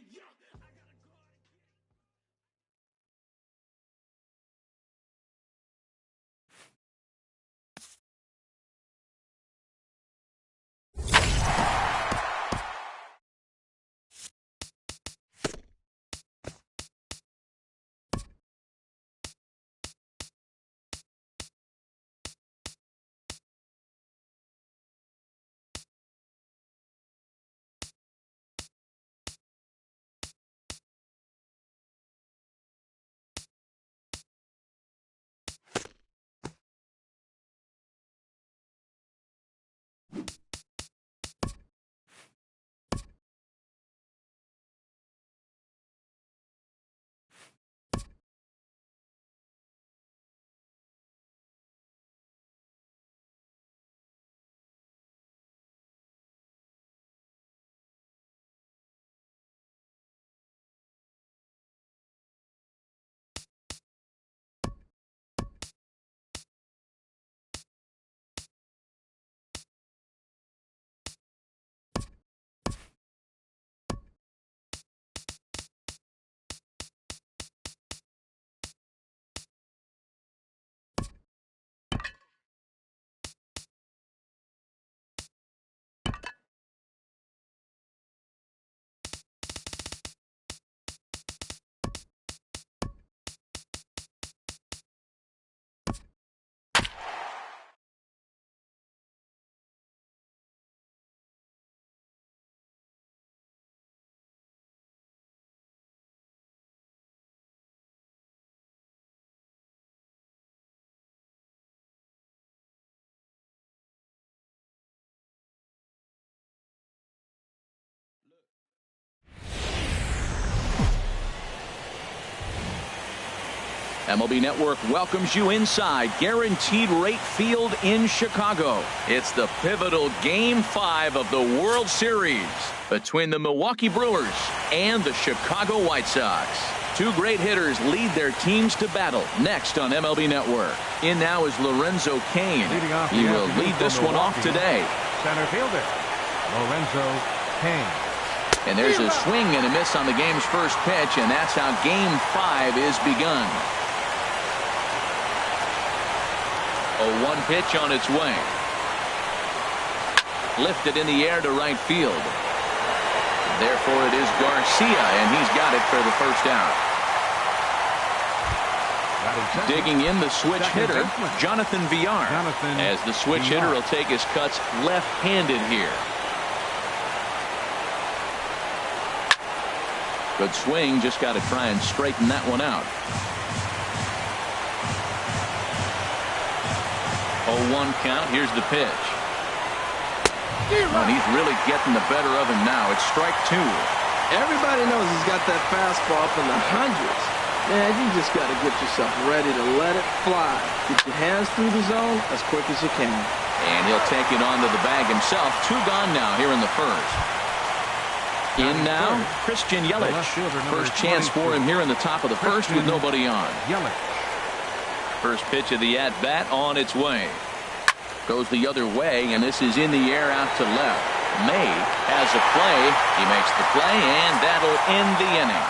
MLB Network welcomes you inside Guaranteed Rate Field in Chicago. It's the pivotal Game 5 of the World Series between the Milwaukee Brewers and the Chicago White Sox. Two great hitters lead their teams to battle next on MLB Network. In now is Lorenzo Cain. He will lead this one off today. Center fielder, Lorenzo Cain. And there's a swing and a miss on the game's first pitch, and that's how Game 5 is begun. A 1 pitch on its way. Lifted in the air to right field. Therefore, it is Garcia, and he's got it for the first out. Digging in the switch hitter, Jonathan Villar, as the switch hitter will take his cuts left-handed here. Good swing, just got to try and straighten that one out. 0-1 count. Here's the pitch. And he's really getting the better of him now. It's strike 2. Everybody knows he's got that fastball up in the hundreds. Man, you just got to get yourself ready to let it fly. Get your hands through the zone as quick as you can. And he'll take it onto the bag himself. 2 gone now here in the first. In now, Christian Yelich. First chance for him here in the top of the first with nobody on. First pitch of the at-bat on its way. Goes the other way, and this is in the air out to left. May has a play. He makes the play, and that'll end the inning.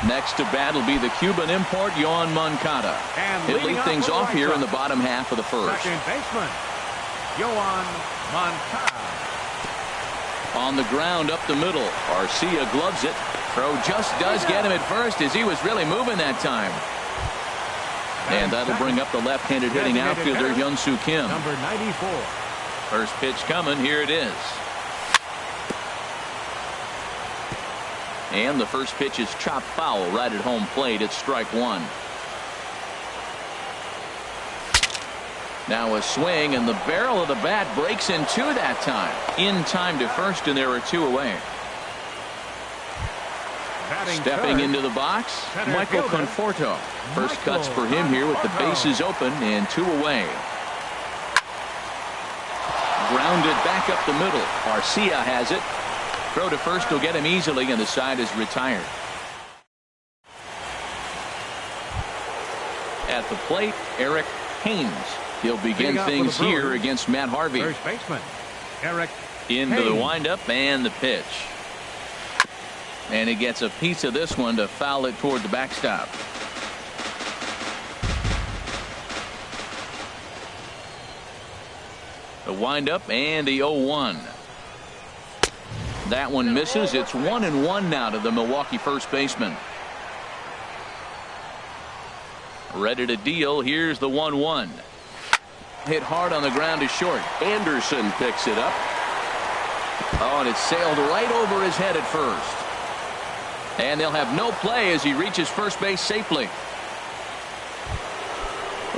Next to bat will be the Cuban import, Yoan Moncada. He'll lead things off here in the bottom half of the first. Second baseman, Yoan Moncada. On the ground up the middle. Garcia gloves it. Throw just does get him at first as he was really moving that time. And that'll bring up the left-handed hitting outfielder Hyun-Soo Kim. Number 94. First pitch coming. Here it is. And the first pitch is chopped foul right at home plate. It's strike 1. Now a swing, and the barrel of the bat breaks in 2 that time. In time to first, and there are 2 away. Stepping into the box, Michael Conforto. First cuts for him here with the bases open and 2 away. Grounded back up the middle. Garcia has it. Throw to first will get him easily, and the side is retired. At the plate, Eric Haynes. He'll begin things here against Matt Harvey. First baseman, Eric Into Haynes. the windup and the pitch. And he gets a piece of this one to foul it toward the backstop. The windup and the 0-1. That one misses. It's 1-1 now to the Milwaukee first baseman. Ready to deal. Here's the 1-1. Hit hard on the ground to short. Anderson picks it up. Oh, and it sailed right over his head at first. And they'll have no play as he reaches first base safely.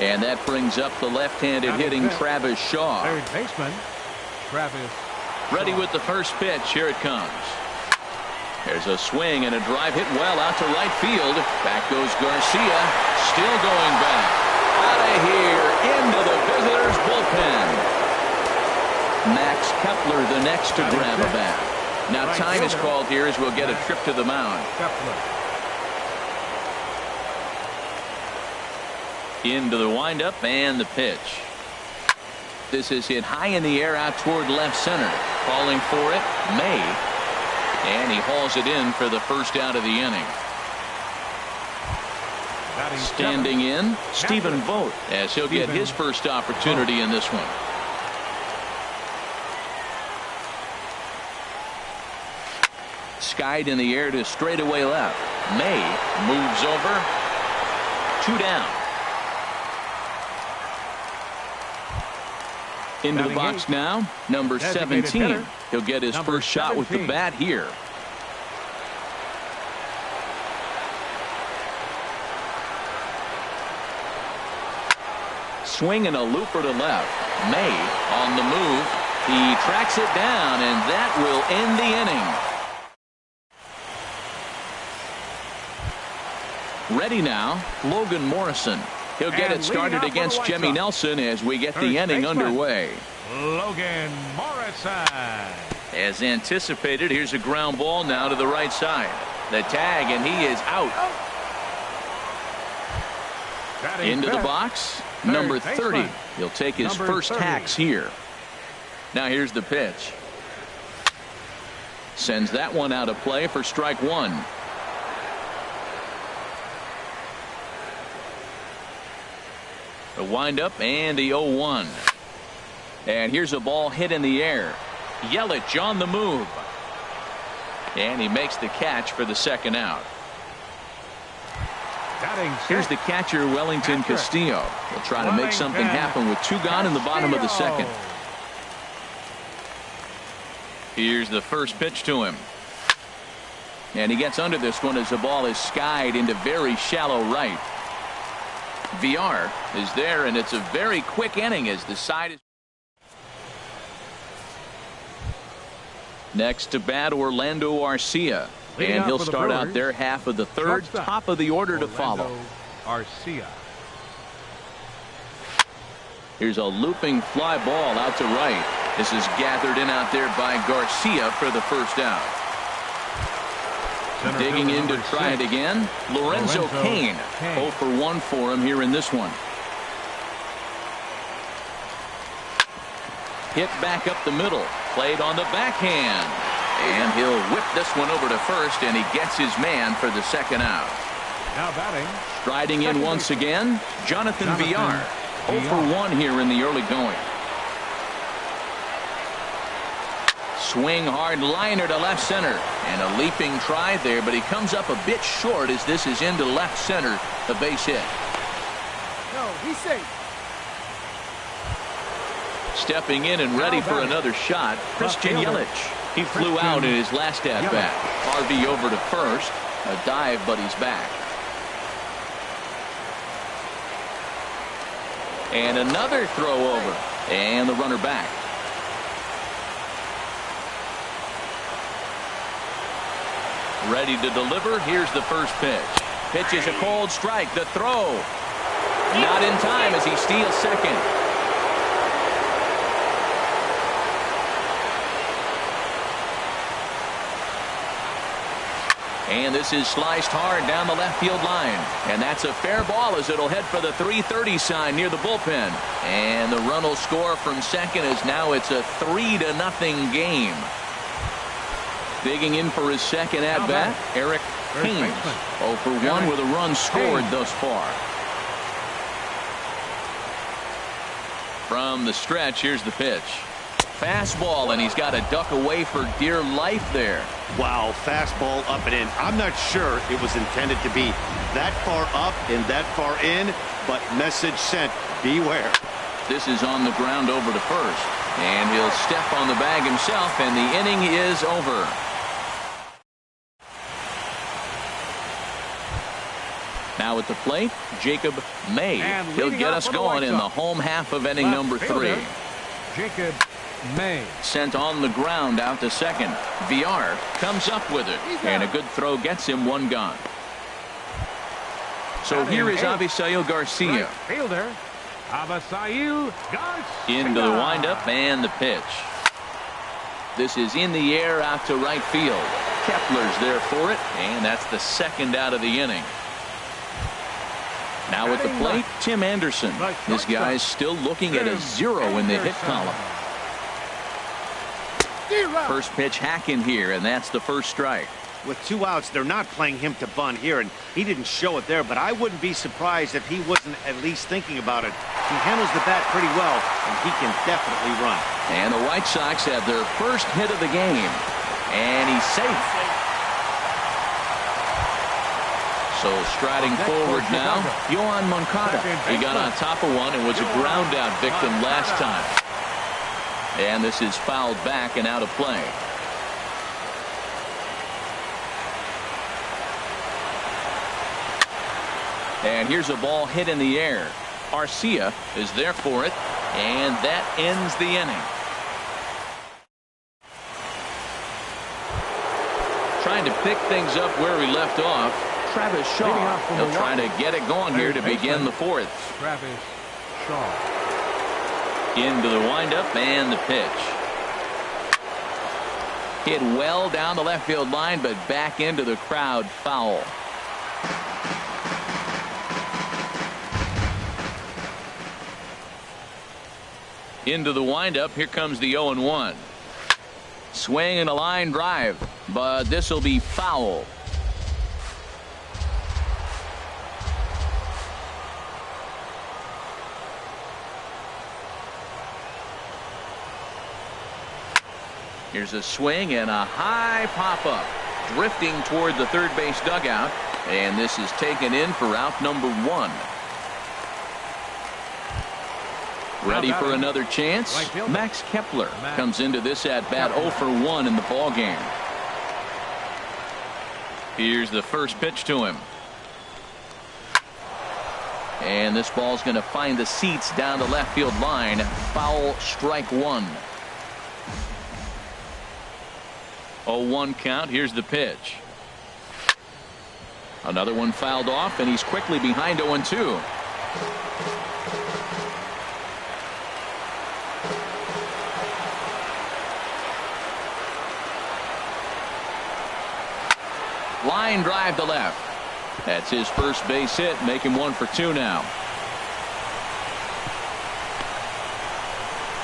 And that brings up the left-handed hitting Travis Shaw. Third baseman, Travis. Ready with the first pitch. Here it comes. There's a swing and a drive hit well out to right field. Back goes Garcia. Still going back. Out of here into the visitors' bullpen. Max Kepler the next to grab a bat. Now time is called here as we'll get a trip to the mound. Into the windup and the pitch. This is hit high in the air out toward left center. Calling for it, May. And he hauls it in for the first out of the inning. Standing in, Stephen Vogt, as he'll get his first opportunity in this one. Skied in the air to straightaway left. May moves over. 2 down. Into the box now, number 17. He'll get his first shot with the bat here. Swing and a looper to left. May on the move. He tracks it down, and that will end the inning. Ready now, Logan Morrison. He'll get it started against Jimmy Nelson as we get the inning underway. Logan Morrison. As anticipated, here's a ground ball now to the right side. The tag, and he is out. Into the box, number 30. He'll take his first hacks here. Now here's the pitch. Sends that one out of play for strike one. The windup and the 0-1. And here's a ball hit in the air. Yelich on the move. And he makes the catch for the second out. Here's the catcher, Wellington Castillo. He'll try to make something happen with two gone in the bottom of the second. Here's the first pitch to him. And he gets under this one as the ball is skied into very shallow right. VR is there, and it's a very quick inning as the side is. Next to bat, Orlando Arcia. And he'll start out their half of the third, top of the order to follow. Arcia. Here's a looping fly ball out to right. This is gathered in out there by Garcia for the first out. Digging in to try it again, Lorenzo Cain. 0 for 1 for him here in this one. Hit back up the middle. Played on the backhand. And he'll whip this one over to first, and he gets his man for the second out. Now batting. Striding in once again, Jonathan Villar. 0 for 1 here in the early going. Swing hard liner to left center. And a leaping try there, but he comes up a bit short as this is into left center, the base hit. No, he's safe. Stepping in and ready for another shot, Christian Yelich. He flew out in his last at-bat. Harvey over to first. A dive, but he's back. And another throw over. And the runner back. Ready to deliver. Here's the first pitch. Pitch is a cold strike. The throw. Not in time as he steals second. And this is sliced hard down the left field line. And that's a fair ball as it'll head for the 330 sign near the bullpen. And the run will score from second as now it's a 3-0 game. Digging in for his second at-bat, Eric Haynes. 0 for 1 with a run scored thus far. From the stretch, here's the pitch. Fastball, and he's got to duck away for dear life there. Wow, fastball up and in. I'm not sure it was intended to be that far up and that far in, but message sent, beware. This is on the ground over to first, and he'll step on the bag himself, and the inning is over. Now at the plate, Jacob May. He'll get us going in the home half of inning number 3. Jacob May. Sent on the ground out to second. VR comes up with it, and a good throw gets him one gone. So here is Avisail Garcia. Fielder Avisail Garcia. Into the windup and the pitch. This is in the air out to right field. Kepler's there for it, and that's the second out of the inning. Now at the plate, Tim Anderson. This guy's still looking at a 0 in the hit column. First pitch hack in here, and that's the first strike. With 2 outs, they're not playing him to bunt here, and he didn't show it there, but I wouldn't be surprised if he wasn't at least thinking about it. He handles the bat pretty well, and he can definitely run. And the White Sox have their first hit of the game, and he's safe. So striding forward now, Yohan Moncada. He got on top of one and was a ground out victim last time. And this is fouled back and out of play. And here's a ball hit in the air. Arcia is there for it, and that ends the inning. Trying to pick things up where we left off. Travis Shaw. He'll try to get it going here to begin the fourth. Travis Shaw. Into the windup and the pitch. Hit well down the left field line, but back into the crowd, foul. Into the windup. Here comes the 0-1. Swing and a line drive, but this will be foul. Here's a swing and a high pop-up, drifting toward the third base dugout, and this is taken in for out number 1. Ready for another chance? Max Kepler comes into this at-bat 0 for 1 in the ball game. Here's the first pitch to him. And this ball's going to find the seats down the left field line. Foul, strike 1. 0-1 count. Here's the pitch. Another one fouled off, and he's quickly behind 0-2. Line drive to left. That's his first base hit, make him 1 for 2 now.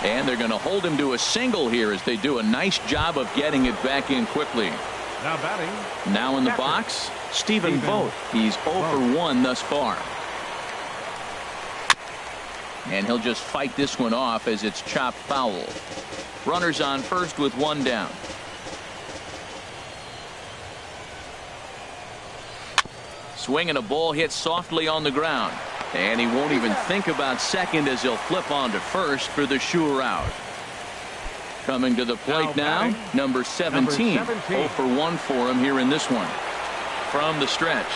And they're going to hold him to a single here as they do a nice job of getting it back in quickly. Now batting. Now in the box, Stephen Vogt. He's 0 for 1 thus far. And he'll just fight this one off as it's chopped foul. Runners on first with 1 down. Swing and a ball hit softly on the ground. And he won't even think about second as he'll flip on to first for the sure out. Coming to the plate now, number 17. 0 for 1 for him here in this one. From the stretch.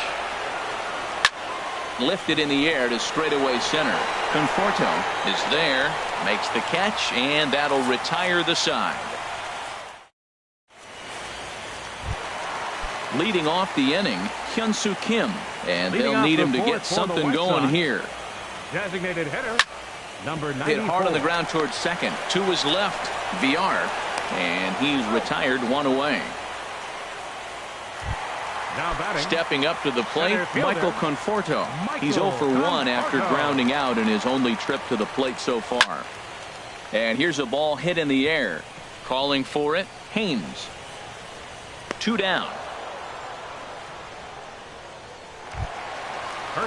Lifted in the air to straightaway center. Conforto is there, makes the catch, and that'll retire the side. Leading off the inning, Hyun-Soo Kim, and they'll need him to get something going here. Designated hitter, number 94. Hit hard on the ground towards second. To his left, VR, and he's retired 1 away. Now batting. Stepping up to the plate, Michael Conforto. He's 0 for 1 after grounding out in his only trip to the plate so far. And here's a ball hit in the air. Calling for it, Haynes. 2 down.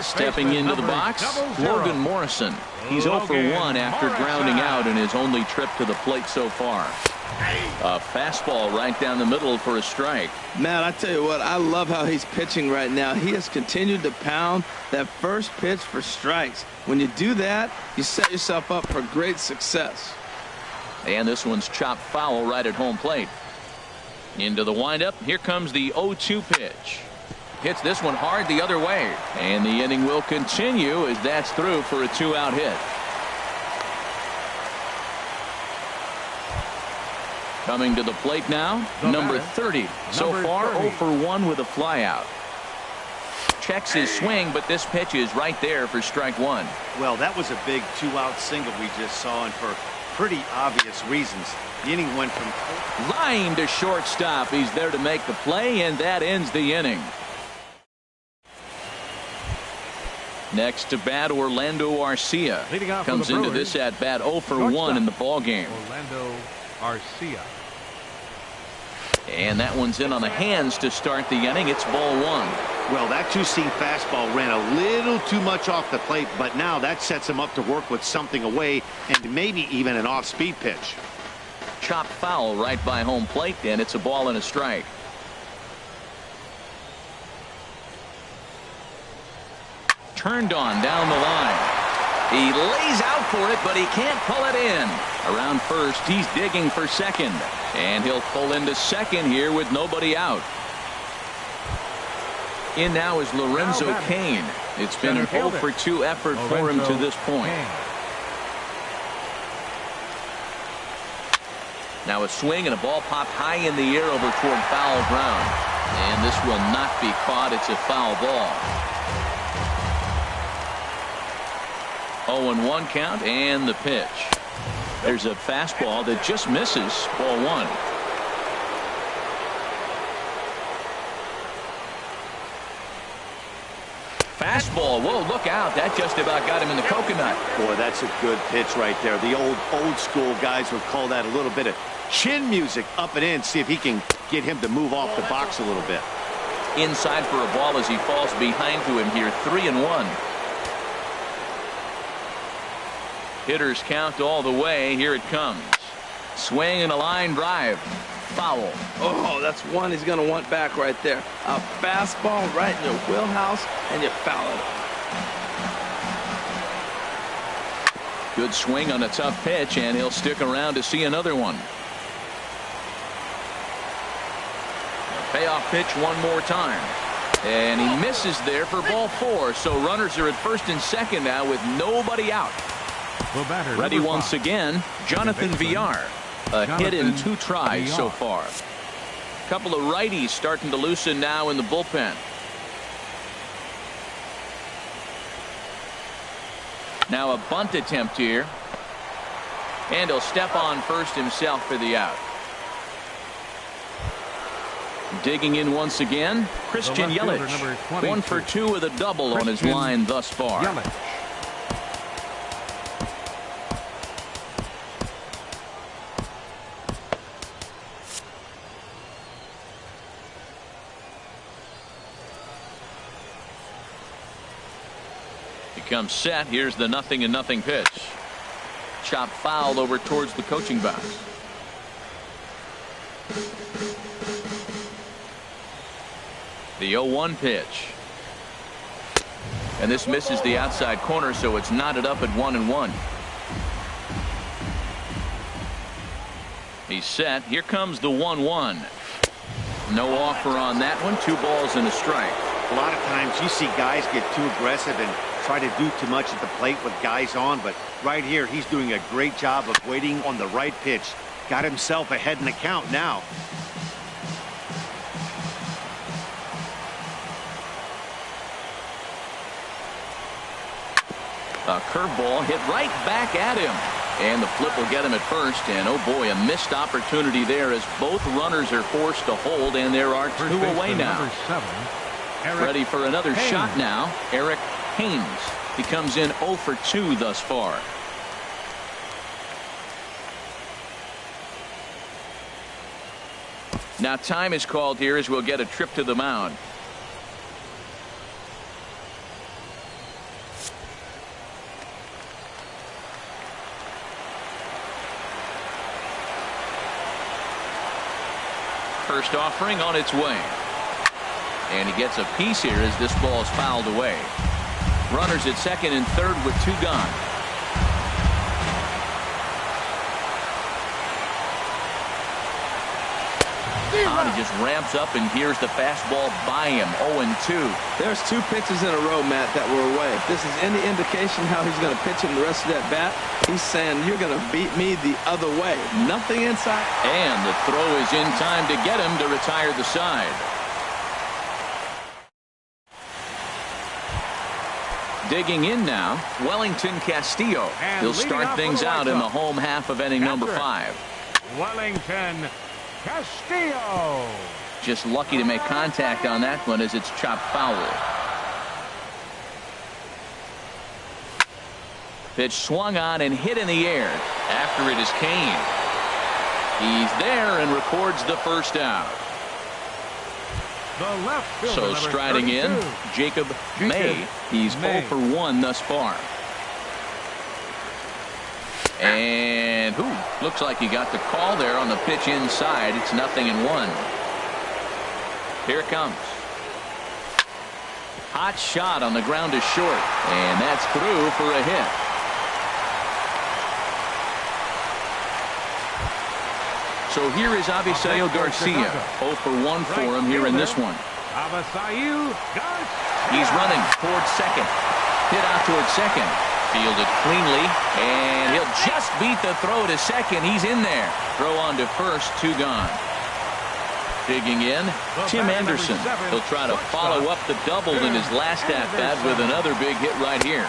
Stepping into the box, Logan Morrison. He's 0 for 1 after grounding out in his only trip to the plate so far. A fastball right down the middle for a strike. Man, I tell you what, I love how he's pitching right now. He has continued to pound that first pitch for strikes. When you do that, you set yourself up for great success. And this one's chopped foul right at home plate. Into the windup, here comes the 0-2 pitch. Hits this one hard the other way, and the inning will continue as that's through for a 2-out hit. Coming to the plate now, number 30. So far 0 for 1 with a flyout. Checks his swing, but this pitch is right there for strike 1. Well, that was a big 2-out single we just saw, and for pretty obvious reasons. The inning went from line to shortstop. He's there to make the play, and that ends the inning. Next to bat, Orlando Arcia comes into this at bat 0 for 1 in the ball game. Orlando Arcia. And that one's in on the hands to start the inning. It's ball 1. Well, that two-seam fastball ran a little too much off the plate, but now that sets him up to work with something away and maybe even an off-speed pitch. Chopped foul right by home plate, and it's a ball and a strike. Turned on down the line. He lays out for it, but he can't pull it in. Around first, he's digging for second. And he'll pull into second here with nobody out. In now is Lorenzo Cain. It's been an 0 for 2 effort for him to this point. Now a swing and a ball popped high in the air over toward foul ground. And this will not be caught. It's a foul ball. 0-1 count and the pitch. There's a fastball that just misses. Ball one. Fastball. Whoa, look out. That just about got him in the coconut. Boy, that's a good pitch right there. The old school guys would call that a little bit of chin music up and in. See if he can get him to move off the box a little bit. Inside for a ball as he falls behind to him here. 3-1. Hitters count all the way. Here it comes. Swing and a line drive. Foul. Oh, that's one he's going to want back right there. A fastball right in your wheelhouse, and you foul it. Good swing on a tough pitch, and he'll stick around to see another one. Payoff pitch one more time. And he misses there for ball four. So runners are at first and second now with nobody out. Ready once again, Jonathan Villar. A hit in 2 tries so far. Couple of righties starting to loosen now in the bullpen. Now a bunt attempt here. And he'll step on first himself for the out. Digging in once again, Christian Yelich. 1 for 2 with a double on his line thus far. Comes set. Here's the 0-0 pitch. Chop foul over towards the coaching box. The 0-1 pitch. And this misses the outside corner, so it's knotted up at 1-1. He's set. Here comes the 1-1. No offer on that one. 2 balls and a strike. A lot of times you see guys get too aggressive and try to do too much at the plate with guys on, but right here he's doing a great job of waiting on the right pitch. Got himself ahead in the count now. A curveball hit right back at him, and the flip will get him at first. And oh boy, a missed opportunity there as both runners are forced to hold, and there are 2 away now. Ready for another shot now. Eric Haynes. He comes in 0 for 2 thus far. Now time is called here as we'll get a trip to the mound. First offering on its way. And he gets a piece here as this ball is fouled away. Runners at second and third with 2 gone. He just ramps up, and here's the fastball by him. 0-2. There's 2 pitches in a row, Matt, that were away. If this is any indication how he's going to pitch him the rest of that bat, he's saying you're going to beat me the other way. Nothing inside. And the throw is in time to get him to retire the side. Digging in now, Wellington Castillo. He'll start things out in the home half of inning number 5. Wellington Castillo. Just lucky to make contact on that one as it's chopped foul. Pitch swung on and hit in the air. After it is Kane. He's there and records the first out. The left fielder, So striding in, Jacob May. He's 0 for 1 thus far. And looks like he got the call there on the pitch inside. It's 0-1. Here it comes. Hot shot on the ground to short, and that's through for a hit. So here is Avisail Garcia. 0 for 1 for him here in this one. Avisail Garcia. He's running towards second. Hit out towards second. Fielded cleanly, and he'll just beat the throw to second. He's in there. Throw on to first, 2 gone. Digging in, Tim Anderson. He'll try to follow up the double in his last at-bat with another big hit right here.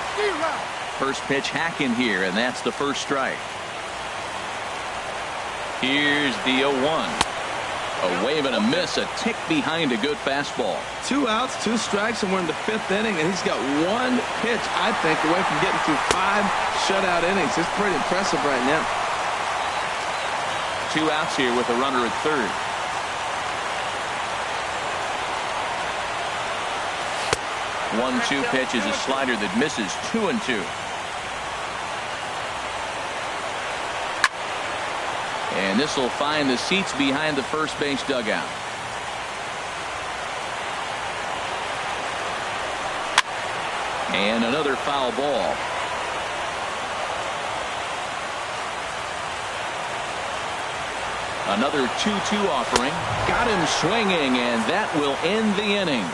First pitch hacking here, and that's the first strike. Here's the 0-1. A wave and a miss, a tick behind a good fastball. 2 outs, 2 strikes, and we're in the 5th inning, and he's got 1 pitch, I think, away from getting through 5 shutout innings. It's pretty impressive right now. 2 outs here with a runner at third. One-two pitch is a slider that misses. 2-2. And this will find the seats behind the first base dugout. And another foul ball. Another 2-2 offering. Got him swinging, and that will end the inning.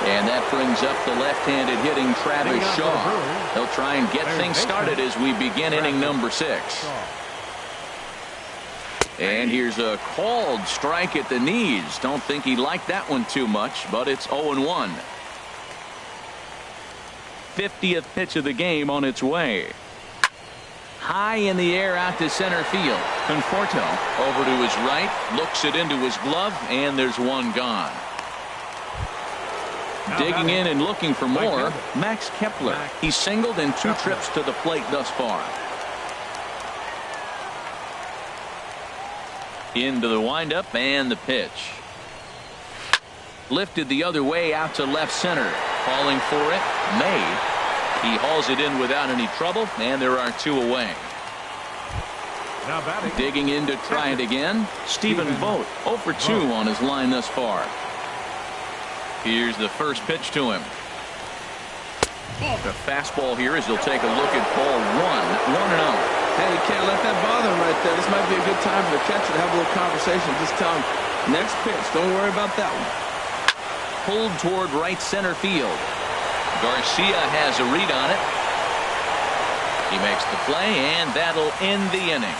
And that brings up the left-handed hitting Travis Shaw. He'll try and get things started as we begin inning number 6. And here's a called strike at the knees. Don't think he liked that one too much, but it's 0-1. 50th pitch of the game on its way. High in the air out to center field. Conforto over to his right, looks it into his glove, and there's one gone. Digging in and looking for more, Max Kepler. He's singled in 2 trips to the plate thus far. Into the windup and the pitch. Lifted the other way out to left center. Calling for it, May. He hauls it in without any trouble, and there are 2 away. Digging in to try it again, Stephen Vogt. 0 for 2 on his line thus far. Here's the first pitch to him. The fastball here as he'll take a look at ball 1. 1-0. Hey, you can't let that bother him right there. This might be a good time for the catcher to have a little conversation. Just tell him, next pitch, don't worry about that one. Pulled toward right center field. Garcia has a read on it. He makes the play, and that'll end the inning.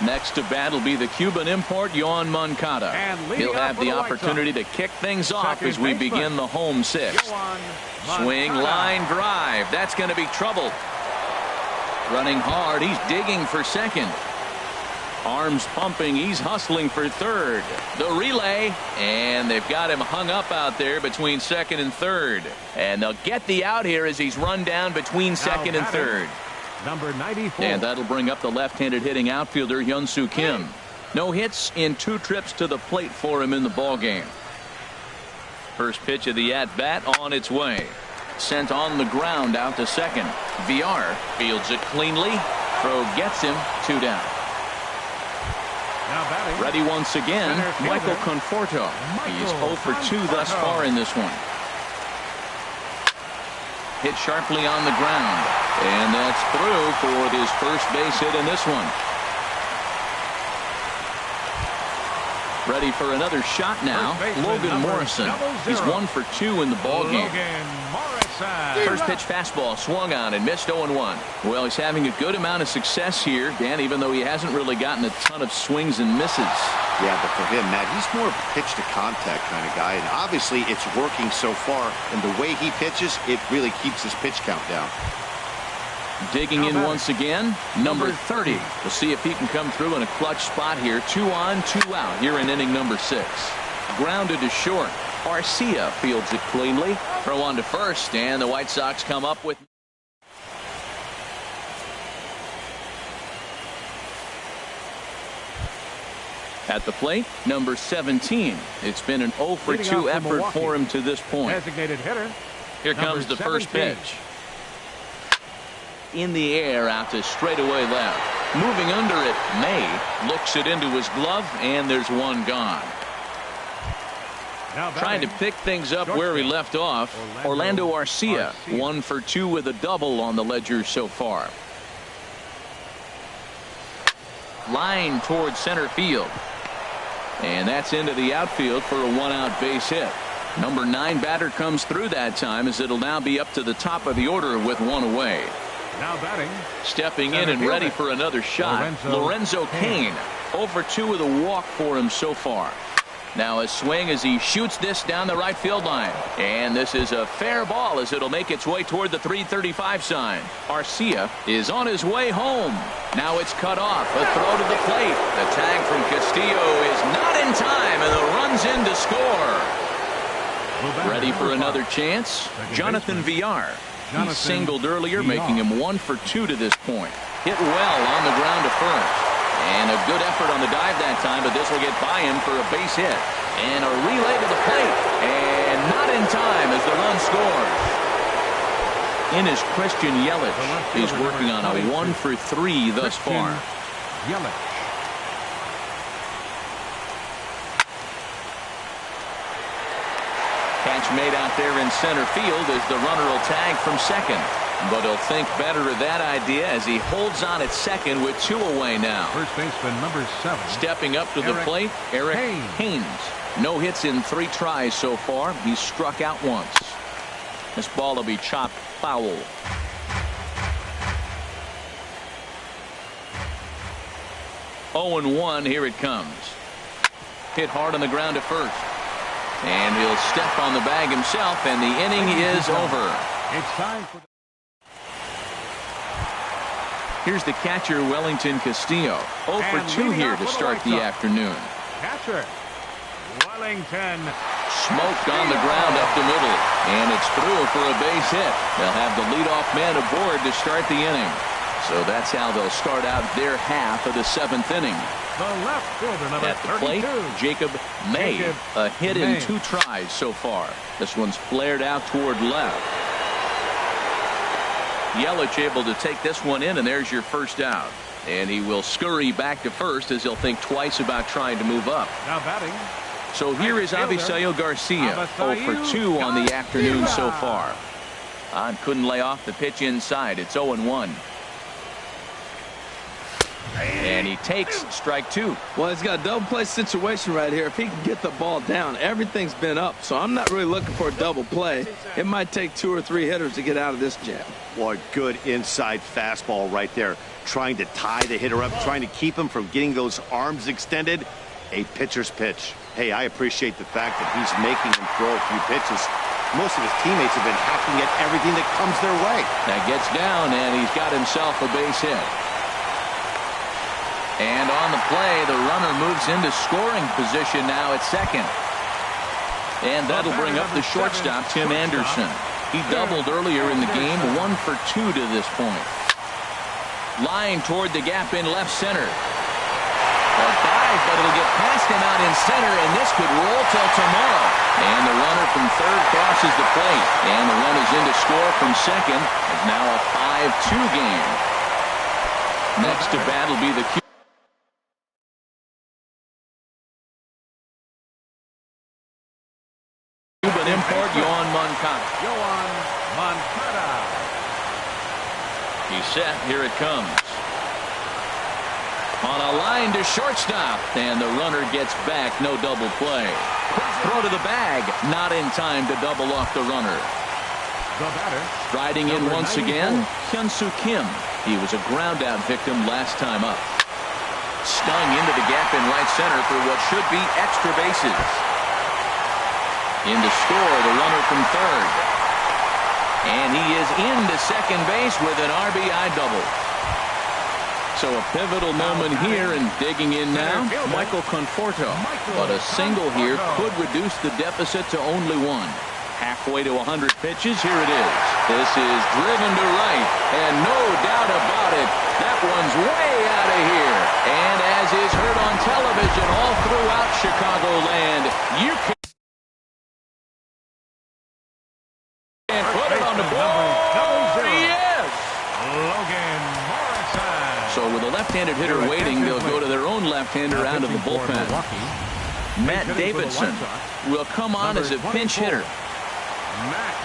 Next to bat will be the Cuban import, Yoan Moncada. He'll have the opportunity to kick things off as we begin the home 6th. Swing, line drive. That's going to be trouble. Running hard. He's digging for second. Arms pumping. He's hustling for third. The relay. And they've got him hung up out there between second and third. And they'll get the out here as he's run down between second and third. Number 94. And that'll bring up the left-handed hitting outfielder Hyun-Soo Kim. No hits in 2 trips to the plate for him in the ballgame. First pitch of the at-bat on its way. Sent on the ground out to second. VR fields it cleanly. Throw gets him. 2 down. Ready once again, Michael Conforto. He's 0 for 2 thus far in this one. Hit sharply on the ground. And that's through for his first base hit in this one. Ready for another shot now. Logan Morrison. He's 1 for 2 in the ballgame. First pitch fastball swung on and missed. 0-1. Well, he's having a good amount of success here, Dan, even though he hasn't really gotten a ton of swings and misses. Yeah, but for him, Matt, he's more pitch to contact kind of guy, and obviously it's working so far, and the way he pitches, it really keeps his pitch count down. Digging in once again, number 30. We'll see if he can come through in a clutch spot here. 2 on, 2 out here in inning number 6. Grounded to short. Garcia fields it cleanly. Throw on to first, and the White Sox come up with. At the plate, number 17. It's been an 0 for 2 effort for him to this point. Designated hitter. Here comes the first pitch. In the air out to straightaway left. Moving under it, May looks it into his glove, and there's one gone. Trying to pick things up where he left off. Orlando Arcia, 1 for 2 with a double on the ledger so far. Line towards center field. And that's into the outfield for a 1-out base hit. Number 9 batter comes through that time as it'll now be up to the top of the order with 1 away. Now batting. Stepping in and ready for another shot, Lorenzo Cain. Over 2 with a walk for him so far. Now a swing as he shoots this down the right field line. And this is a fair ball as it'll make its way toward the 335 sign. Arcia is on his way home. Now it's cut off. A throw to the plate. The tag from Castillo is not in time, and the run's in to score. Ready for another chance? Jonathan Villar. He singled earlier, making him 1 for 2 to this point. Hit well on the ground to first. And a good effort on the dive that time, but this will get by him for a base hit. And a relay to the plate. And not in time as the run scores. In is Christian Yelich. He's working on a 1 for 3 thus far. Yelich. Catch made out there in center field as the runner will tag from second. But he'll think better of that idea as he holds on at second with 2 away now. First baseman number 7. Stepping up to the plate, Eric Haynes. No hits in 3 tries so far. He's struck out once. This ball will be chopped foul. Oh and 1, here it comes. Hit hard on the ground to first. And he'll step on the bag himself, and the inning is over. It's time for Here's the catcher, Wellington Castillo. 0 for 2 here to start the afternoon. catcher, Wellington. Smoked on the ground up the middle. And it's through for a base hit. They'll have the leadoff man aboard to start the inning. So that's how they'll start out their half of the 7th inning. The left fielder, number At the 32. plate, Jacob May. A hit in May. 2 tries so far. This one's flared out toward left. Yelich able to take this one in, and there's your first out. And he will scurry back to first as he'll think twice about trying to move up. Now batting. So here is Avisail Garcia. 0 for 2 on the afternoon so far. Couldn't lay off the pitch inside. It's 0 and 1. And he takes strike 2. Well, he's got a double play situation right here. If he can get the ball down, everything's been up. So I'm not really looking for a double play. It might take 2 or 3 hitters to get out of this jam. Boy, good inside fastball right there. Trying to tie the hitter up, trying to keep him from getting those arms extended. A pitcher's pitch. Hey, I appreciate the fact that he's making him throw a few pitches. Most of his teammates have been hacking at everything that comes their way. That gets down, and he's got himself a base hit. And on the play, the runner moves into scoring position now at second. And that'll bring up the shortstop, Tim Anderson. He doubled earlier in the game, 1 for 2 to this point. Line toward the gap in left center. A dive, but it'll get past him out in center, and this could roll till tomorrow. And the runner from third crosses the plate. And the run is in to score from second. It's now a 5-2 game. Next to bat will be the Cuban import, Yoan Moncada. Yoan Moncada. He's set. Here it comes. On a line to shortstop, and the runner gets back. No double play. Quick throw to the bag. Not in time to double off the runner. The batter. Striding in once again, Hyun-Soo Kim. He was a ground-out victim last time up. Stung into the gap in right center for what should be extra bases. In to score, the runner from third. And he is into second base with an RBI double. So a pivotal moment here, and digging in now, Michael Conforto. But a single here could reduce the deficit to only 1. Halfway to 100 pitches, here it is. This is driven to right, and no doubt about it, that one's way out of here. And as is heard on television all throughout Chicagoland, you can put it on the board. Yes! Logan Morrison. So with a left-handed hitter waiting, they'll go to their own left-hander out of the bullpen. Matt Davidson will come on as a pinch hitter. Matt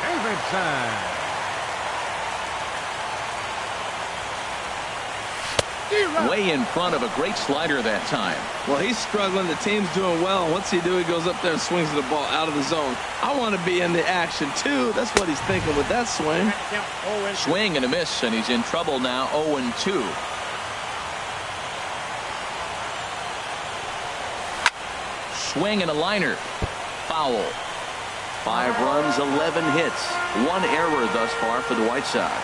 Davidson. Way in front of a great slider that time. Well, he's struggling. The team's doing well. And what's he do? He goes up there and swings the ball out of the zone. I want to be in the action, too. That's what he's thinking with that swing. Swing and a miss, and he's in trouble now, 0-2. Swing and a liner. Foul. 5 runs, 11 hits. 1 error thus far for the White Sox.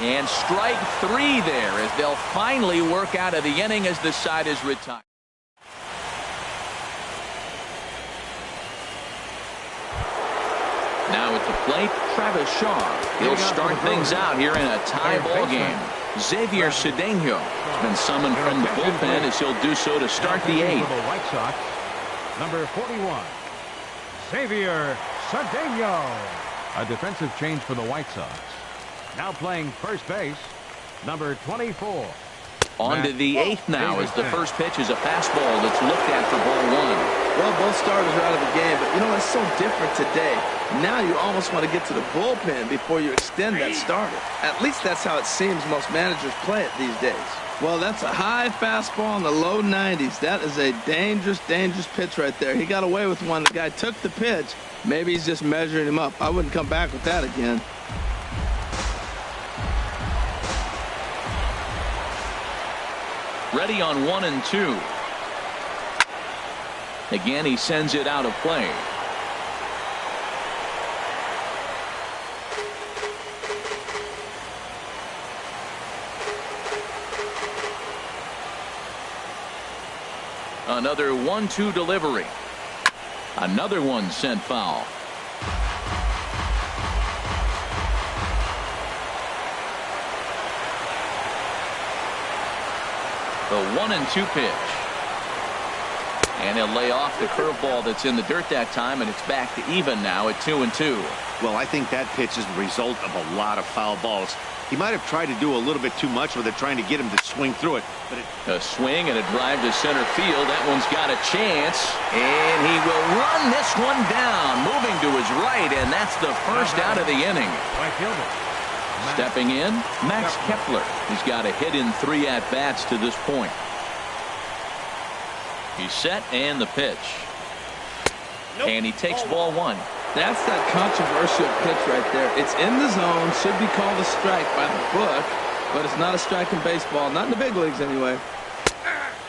And strike 3 there as they'll finally work out of the inning as the side is retired. Now at the plate, Travis Shaw. He'll start things out here in a tie ball game. Xavier Cedeno has been summoned from the bullpen as he'll do so to start the 8th. For the White Sox, number 41, Xavier Cedeno. A defensive change for the White Sox. Now playing first base, number 24. On to the 8th now as the first pitch is a fastball that's looked at for ball 1. Well, both starters are out of the game, but you know, it's so different today. Now you almost want to get to the bullpen before you extend that starter. At least that's how it seems most managers play it these days. Well, that's a high fastball in the low 90s. That is a dangerous, dangerous pitch right there. He got away with one. The guy took the pitch. Maybe he's just measuring him up. I wouldn't come back with that again. Ready on 1 and 2. Again, he sends it out of play. Another 1-2 delivery. Another one sent foul. The 1-2 pitch. And he'll lay off the curveball that's in the dirt that time, and it's back to even now at 2-2. Well, I think that pitch is the result of a lot of foul balls. He might have tried to do a little bit too much with it, trying to get him to swing through it. But a swing and a drive to center field. That one's got a chance, and he will run this one down, moving to his right, and that's the first out of the inning. Stepping in, Max Kepler. He's got a hit in 3 at-bats to this point. He's set, and the pitch. And he takes ball 1. That's that controversial pitch right there. It's in the zone, should be called a strike by the book, but it's not a strike in baseball, not in the big leagues anyway.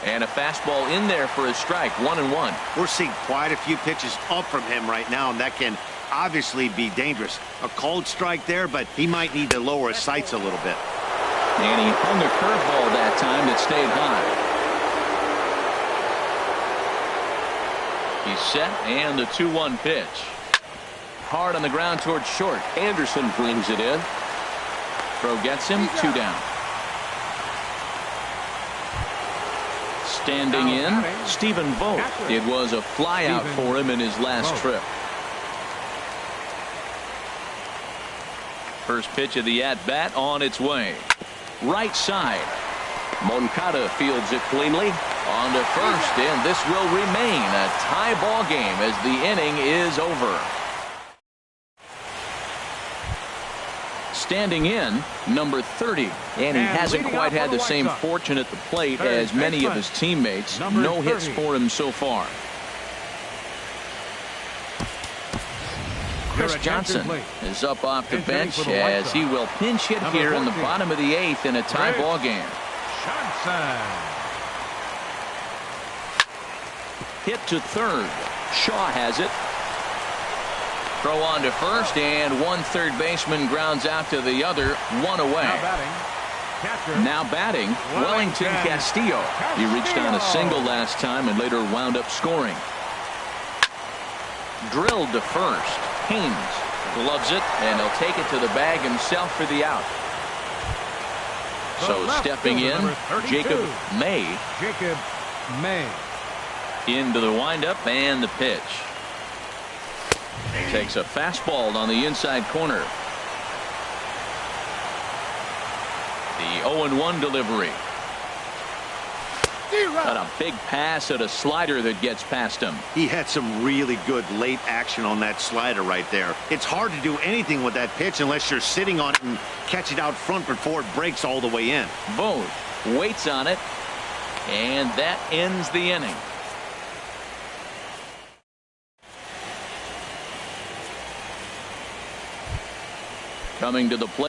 And a fastball in there for a strike, 1-1. We're seeing quite a few pitches up from him right now, and that can obviously be dangerous. A cold strike there, but he might need to lower his sights a little bit. And he hung a curveball that time that stayed high. He's set, and the 2-1 pitch. Hard on the ground towards short. Anderson brings it in. Throw gets him, 2 down. Standing in, Stephen Vogt. It was a flyout for him in his last trip. First pitch of the at-bat on its way. Right side. Moncada fields it cleanly. On to first, and this will remain a tie ball game as the inning is over. Standing in, number 30, and he hasn't quite had the same fortune at the plate as many of his teammates. No hits for him so far. Chris Johnson is up off the bench as he will pinch hit here in the bottom of the 8th in a tie ball game. Hit to third. Shaw has it. Throw on to first, and one third baseman grounds out to the other, 1 away. Now batting, Wellington Castillo. He reached on a single last time and later wound up scoring. Drilled to first. Haynes gloves it, and he'll take it to the bag himself for the out. So stepping in, Jacob May. Into the windup and the pitch. Takes a fastball on the inside corner. The 0-1 delivery. Got a big pass at a slider that gets past him. He had some really good late action on that slider right there. It's hard to do anything with that pitch unless you're sitting on it and catch it out front before it breaks all the way in. Both waits on it, and that ends the inning. Coming to the plate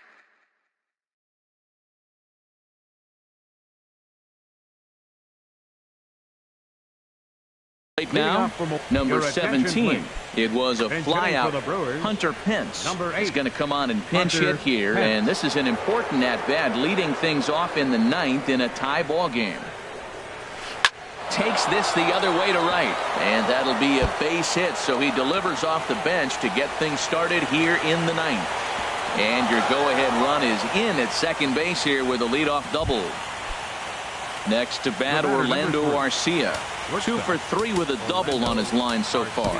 now, number 17. It was a flyout. Hunter Pence is going to come on and pinch hit here, and this is an important at-bat, leading things off in the ninth in a tie ball game. Takes this the other way to right, and that'll be a base hit, so he delivers off the bench to get things started here in the ninth. And your go-ahead run is in at second base here with a leadoff double. Next to bat, Orlando Arcia. 2 for 3 with a double on his line so far.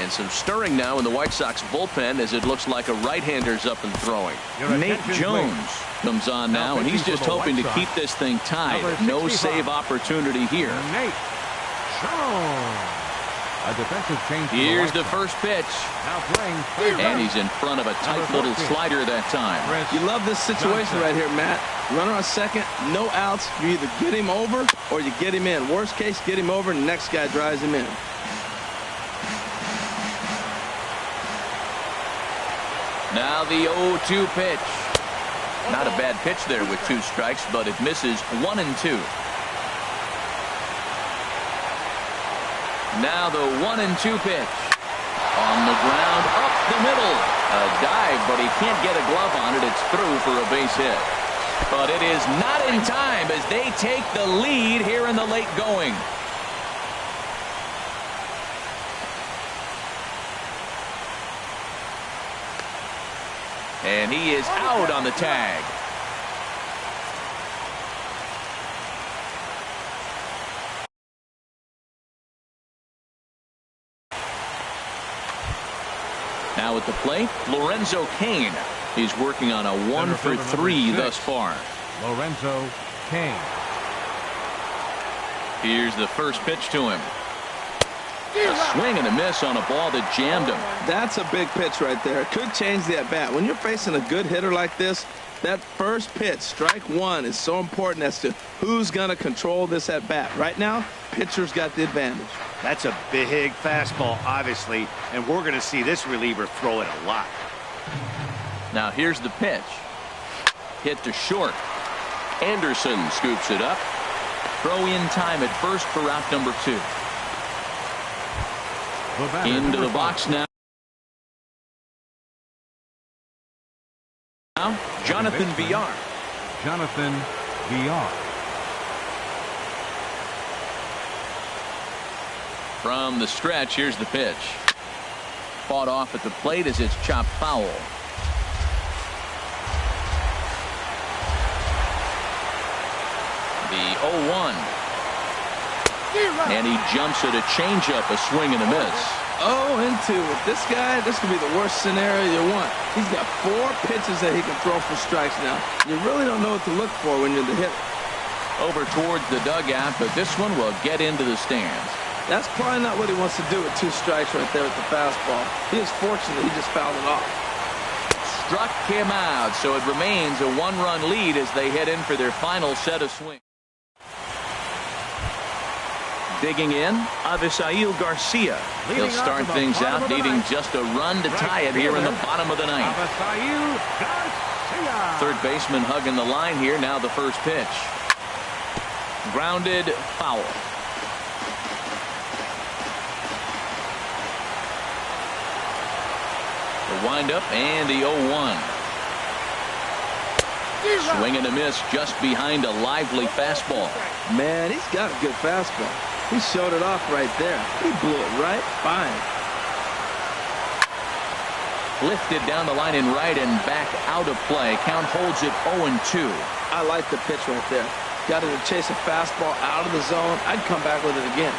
And some stirring now in the White Sox bullpen as it looks like a right-hander's up and throwing. Nate Jones comes on now, and he's just hoping to keep this thing tied. No save opportunity here. Nate Jones. A defensive change. Here's the first pitch. Now playing. And he's in front of a tight little slider that time. You love this situation right here, Matt. Runner on second, no outs. You either get him over or you get him in. Worst case, get him over and the next guy drives him in. Now the 0-2 pitch. Not a bad pitch there with 2 strikes, but it misses 1 and 2. Now the 1-2 pitch. On the ground, up the middle. A dive, but he can't get a glove on it. It's through for a base hit. But it is not in time as they take the lead here in the late going. And he is out on the tag. Now at the plate, Lorenzo Cain. He's working on a 1 for 3 thus far. Lorenzo Cain. Here's the first pitch to him. A swing and a miss on a ball that jammed him. That's a big pitch right there. It could change the at-bat. When you're facing a good hitter like this, that first pitch, strike 1, is so important as to who's going to control this at-bat. Right now, pitcher's got the advantage. That's a big fastball, obviously, and we're going to see this reliever throw it a lot. Now here's the pitch. Hit to short. Anderson scoops it up. Throw in time at first for out number 2. Into the box now. Now, Jonathan Villar. Jonathan Villar. From the stretch, here's the pitch. Fought off at the plate as it's chopped foul. The 0-1. And he jumps at a changeup, a swing and a miss. 0-2. With this guy, this could be the worst scenario you want. He's got 4 pitches that he can throw for strikes now. You really don't know what to look for when you're the hitter. Over towards the dugout, but this one will get into the stands. That's probably not what he wants to do with 2 strikes right there with the fastball. He is fortunate he just fouled it off. Struck him out, so it remains a 1-run lead as they head in for their final set of swings. Digging in, Avisail Garcia. He'll start things out, needing just a run to tie it here in the bottom of the ninth. Third baseman hugging the line here. Now the first pitch. Grounded, foul. The windup and the 0-1. Swing and a miss just behind a lively fastball. Man, he's got a good fastball. He showed it off right there. He blew it right by him. Lifted down the line in right and back out of play. Count holds it 0-2. I like the pitch right there. Got him to chase a fastball out of the zone. I'd come back with it again.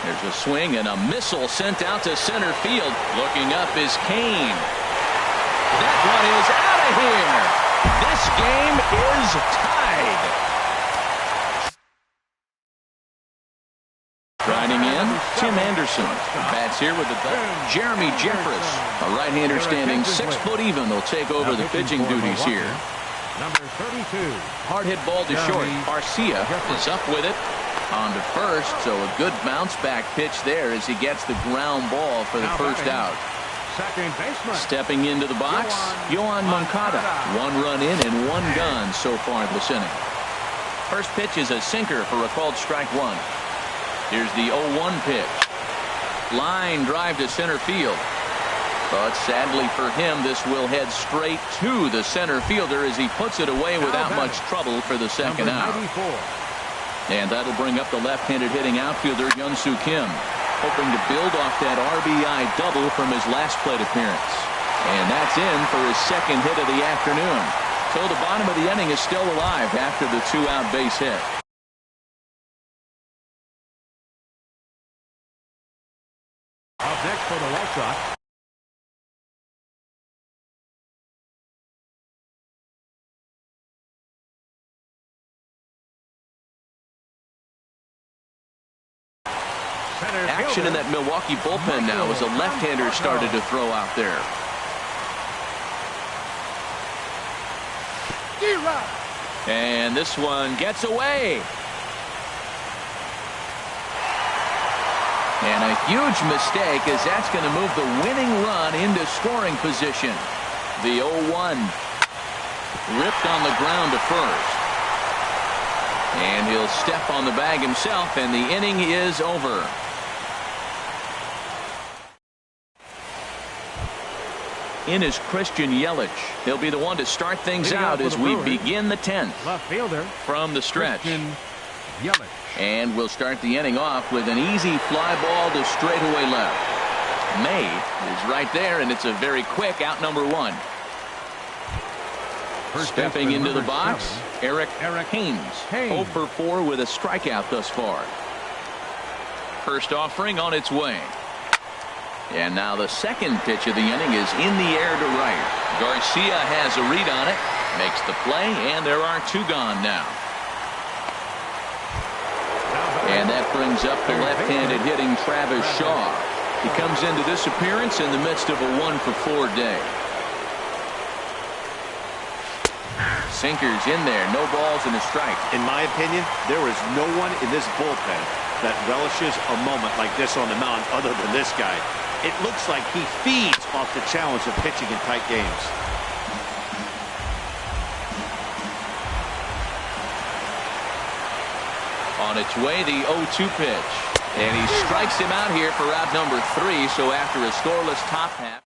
There's a swing and a missile sent out to center field. Looking up is Cain. That one is out of here. This game is tied. Riding in, Tim Anderson. Bats here with the Jeremy Jeffress, a right-hander standing 6 foot even. They'll take over the pitching duties here. Number 32. Hard hit ball to short. Garcia is up with it. On to first, so a good bounce back pitch there as he gets the ground ball for the first out. Second baseman. Stepping into the box, Yohan Moncada. 1 run in and 1 gone so far this inning. First pitch is a sinker for a called strike 1. Here's the 0-1 pitch. Line drive to center field. But sadly for him, this will head straight to the center fielder as he puts it away without much trouble for the second out. And that'll bring up the left-handed hitting outfielder Hyun-Soo Kim, hoping to build off that RBI double from his last plate appearance. And that's in for his second hit of the afternoon. So the bottom of the inning is still alive after the 2-out base hit. Up next for the White Sox. Action in that Milwaukee bullpen now as a left-hander started to throw out there. And this one gets away. And a huge mistake as that's going to move the winning run into scoring position. The 0-1 ripped on the ground to first. And he'll step on the bag himself, and the inning is over. In is Christian Yelich. He'll be the one to start things out as we begin the 10th. Left fielder from the stretch. Christian Yelich. And we'll start the inning off with an easy fly ball to straightaway left. May is right there, and it's a very quick out number 1. Stepping into the box, Eric Haynes. 0 for 4 with a strikeout thus far. First offering on its way. And now the second pitch of the inning is in the air to right. Garcia has a read on it, makes the play, and there are 2 gone now. And that brings up the left-handed hitting Travis Shaw. He comes into this appearance in the midst of a 1 for 4 day. Sinkers in there, no balls and a strike. In my opinion, there is no one in this bullpen that relishes a moment like this on the mound other than this guy. It looks like he feeds off the challenge of pitching in tight games. On its way, the 0-2 pitch. And he strikes him out here for out number 3. So after a scoreless top half.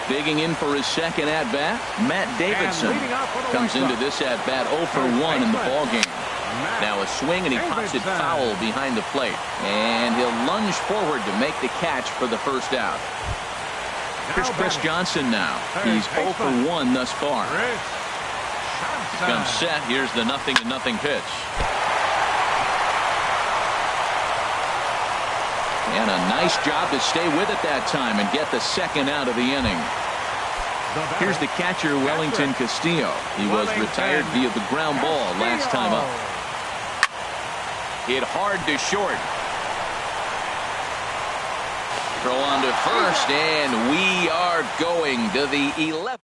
Digging in for his second at-bat, Matt Davidson comes into this at-bat 0 for 1 in the ballgame. Now a swing, and he pops it foul behind the plate. And he'll lunge forward to make the catch for the first out. Here's Chris Johnson now. He's 0 for 1 thus far. Comes set. Here's the 0-0 pitch. And a nice job to stay with it that time and get the second out of the inning. Here's the catcher, Wellington Castillo. He was retired via the ground ball last time up. Hit hard to short. Throw on to first, and we are going to the 11th.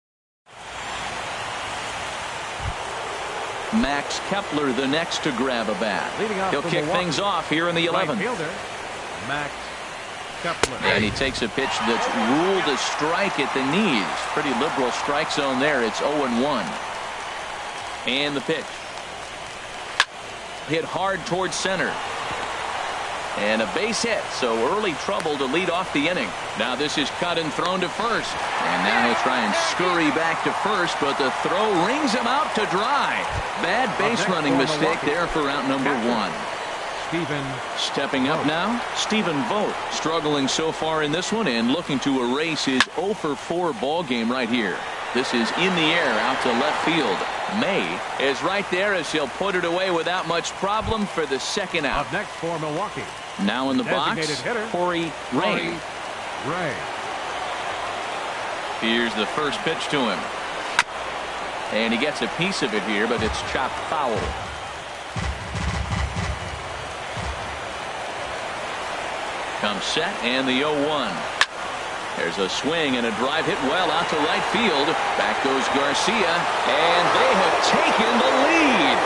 Max Kepler the next to grab a bat. He'll kick things off here in the 11th. Max Kepler. And he takes a pitch that's ruled a strike at the knees. Pretty liberal strike zone there. It's 0-1. And the pitch. Hit hard towards center. And a base hit, so early trouble to lead off the inning. Now this is cut and thrown to first. And now he'll try and scurry back to first, but the throw rings him out to dry. Bad base running mistake there for out number 1. Stepping up now, Stephen Vogt, struggling so far in this one and looking to erase his 0 for 4 ball game right here. This is in the air out to left field. May is right there as he'll put it away without much problem for the second out. Up next for Milwaukee. Now in the box, Corey Ray. Here's the first pitch to him. And he gets a piece of it here, but it's chopped foul. Comes set and the 0-1. There's a swing and a drive hit well out to right field. Back goes Garcia, and they have taken the lead.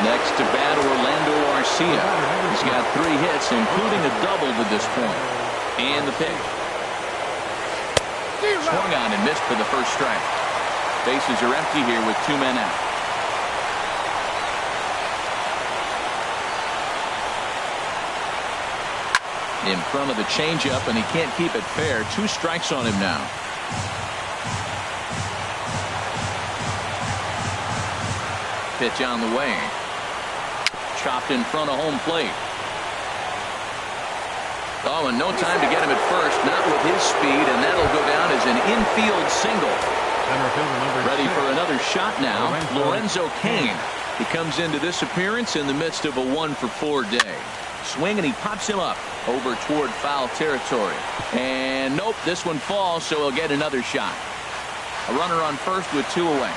Next to bat, Orlando Arcia. He's got 3 hits, including a double to this point. And the pitch. Swung on and missed for the first strike. Bases are empty here with 2 men out. In front of the changeup, and he can't keep it fair. 2 strikes on him now. Pitch on the way. Chopped in front of home plate. Oh, and no time to get him at first. Not with his speed, and that'll go down as an infield single. Ready for another shot now. Lorenzo Cain. He comes into this appearance in the midst of a 1-for-4 day. Swing, and he pops him up over toward foul territory. And nope, this one falls, so he'll get another shot. A runner on first with 2 away.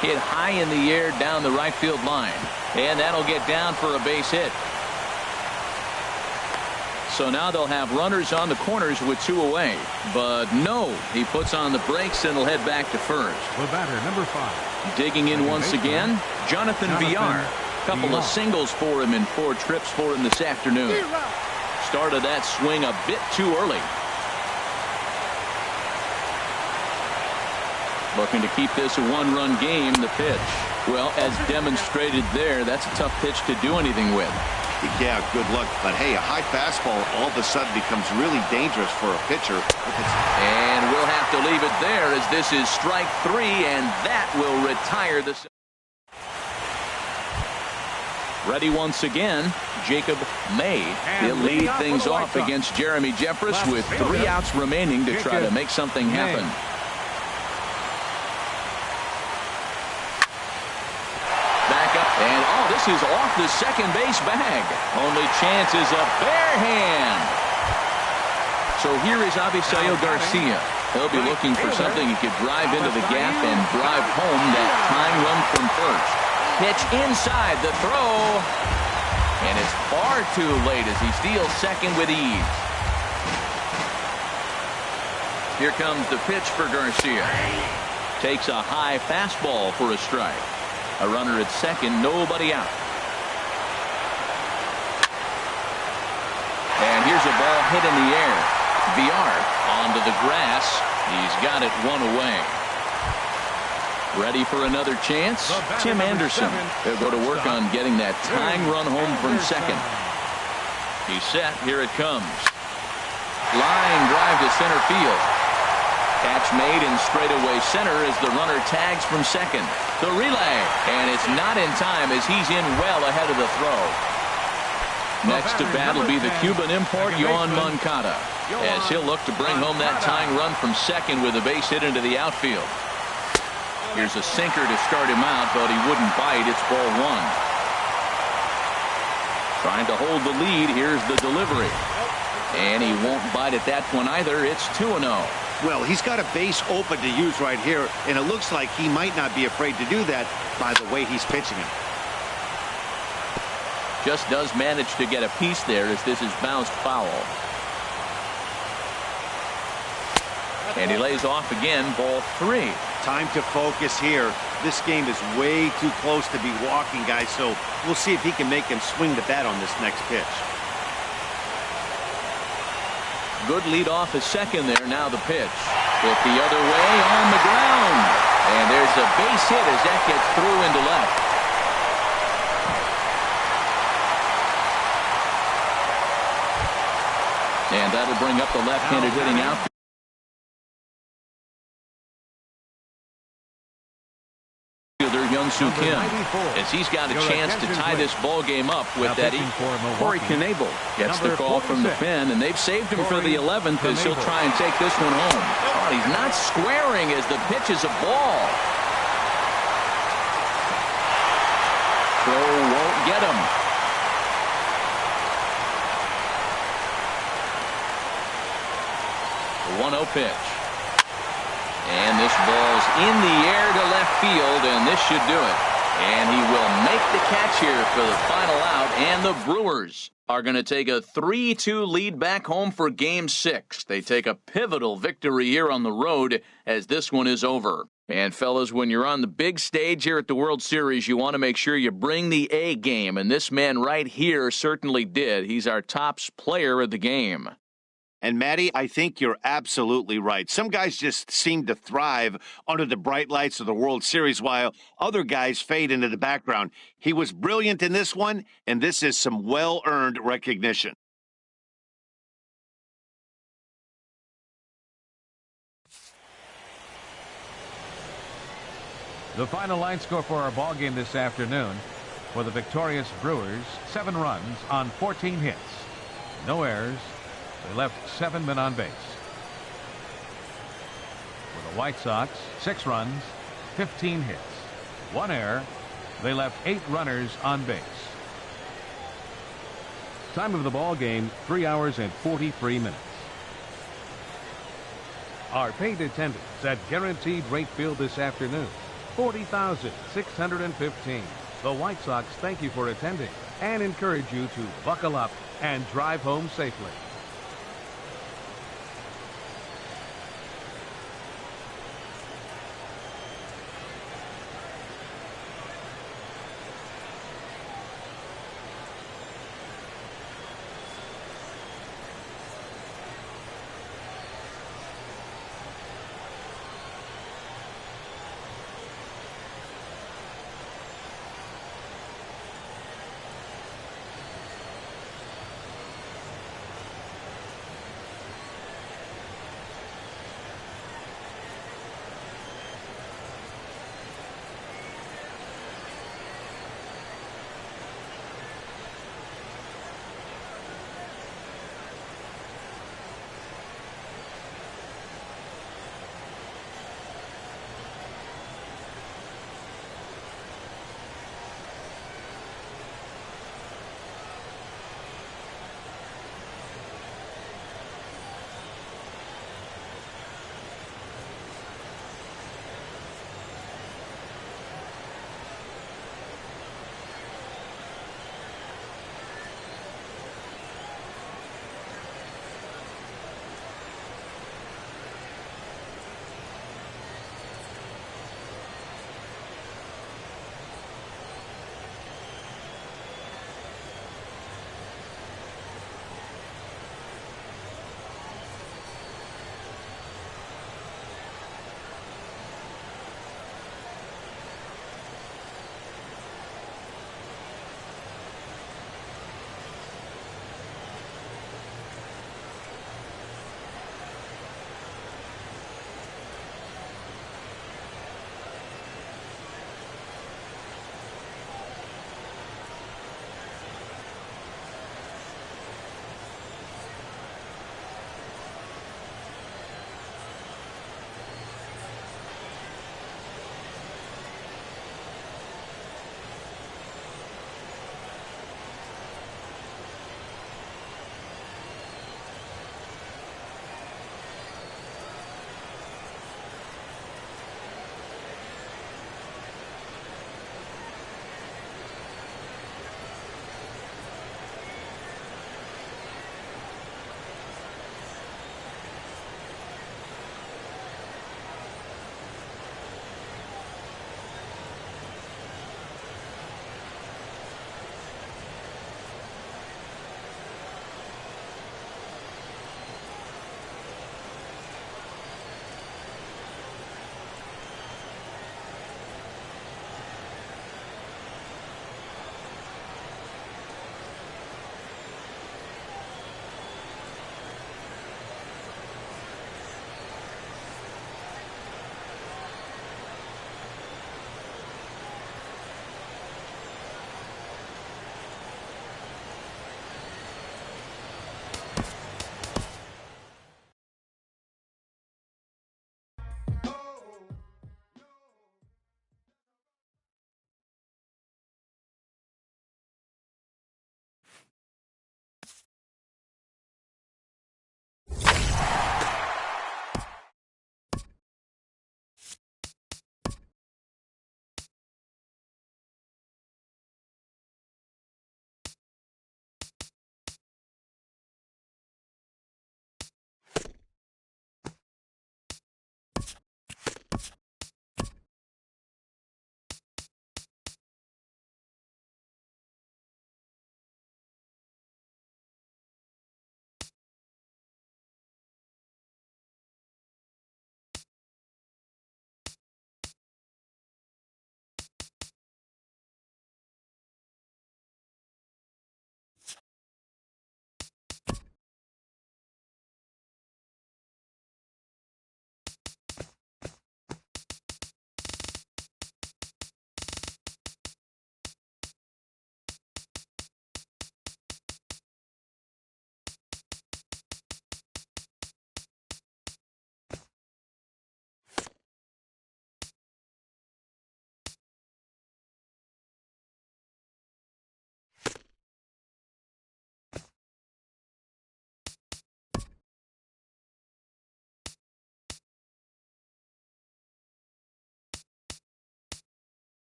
Hit high in the air down the right field line. And that'll get down for a base hit. So now they'll have runners on the corners with 2 away. But no, he puts on the brakes and will head back to first. The batter, number 5. Digging in once again, Jonathan Villar. Couple of singles for him in 4 trips for him this afternoon. Started that swing a bit too early. Looking to keep this a 1-run game. The pitch. Well, as demonstrated there, that's a tough pitch to do anything with. Yeah, good luck. But hey, a high fastball all of a sudden becomes really dangerous for a pitcher. And we'll have to leave it there as this is strike 3, and that will retire the. Ready once again, Jacob May. He'll lead things off against Jeremy Jeffress with 3 outs remaining to try to make something happen. And oh, this is off the second base bag. Only chance is a bare hand. So here is Avisail Garcia. He'll be looking for something he could drive into the gap and drive home that tying run from first. Pitch inside the throw. And it's far too late as he steals second with ease. Here comes the pitch for Garcia. Takes a high fastball for a strike. A runner at second, nobody out. And here's a ball hit in the air. Villar onto the grass. He's got it 1 away. Ready for another chance? Tim Anderson. They'll go to work on getting that tying run home from second. He's set. Here it comes. Line drive to center field. Catch made in straightaway center as the runner tags from second. The relay, and it's not in time as he's in well ahead of the throw. Next to bat will be the Cuban import Yohan Moncada, as he'll look to bring home that tying run from second with a base hit into the outfield. Here's a sinker to start him out, but he wouldn't bite. It's ball 1. Trying to hold the lead. Here's the delivery. And he won't bite at that one either. It's 2-0. Well, he's got a base open to use right here, and it looks like he might not be afraid to do that by the way he's pitching him. Just does manage to get a piece there as this is bounced foul. And he lays off again, ball 3. Time to focus here. This game is way too close to be walking, guys, so we'll see if he can make him swing the bat on this next pitch. Good lead off at second there. Now the pitch. Hit the other way on the ground. And there's a base hit as that gets through into left. And that'll bring up the left-handed hitting outfielder. Young-Soo Kim, as he's got a chance to tie this ball game up with that. Corey Knebel gets the call from the pen, and they've saved him for the 11th as he'll try and take this one home. Oh, he's not squaring as the pitch is a ball. Throw won't get him. 1-0 pitch. And this ball's in the air to left field, and this should do it. And he will make the catch here for the final out, and the Brewers are going to take a 3-2 lead back home for Game 6. They take a pivotal victory here on the road as this one is over. And fellas, when you're on the big stage here at the World Series, you want to make sure you bring the A game, and this man right here certainly did. He's our top player of the game. And, Matty, I think you're absolutely right. Some guys just seem to thrive under the bright lights of the World Series while other guys fade into the background. He was brilliant in this one, and this is some well-earned recognition. The final line score for our ball game this afternoon for the victorious Brewers, 7 runs on 14 hits. No errors. They left 7 men on base. For the White Sox, 6 runs, 15 hits. 1 error. They left 8 runners on base. Time of the ball game, 3 hours and 43 minutes. Our paid attendance at Guaranteed Rate Field this afternoon, 40,615. The White Sox thank you for attending and encourage you to buckle up and drive home safely.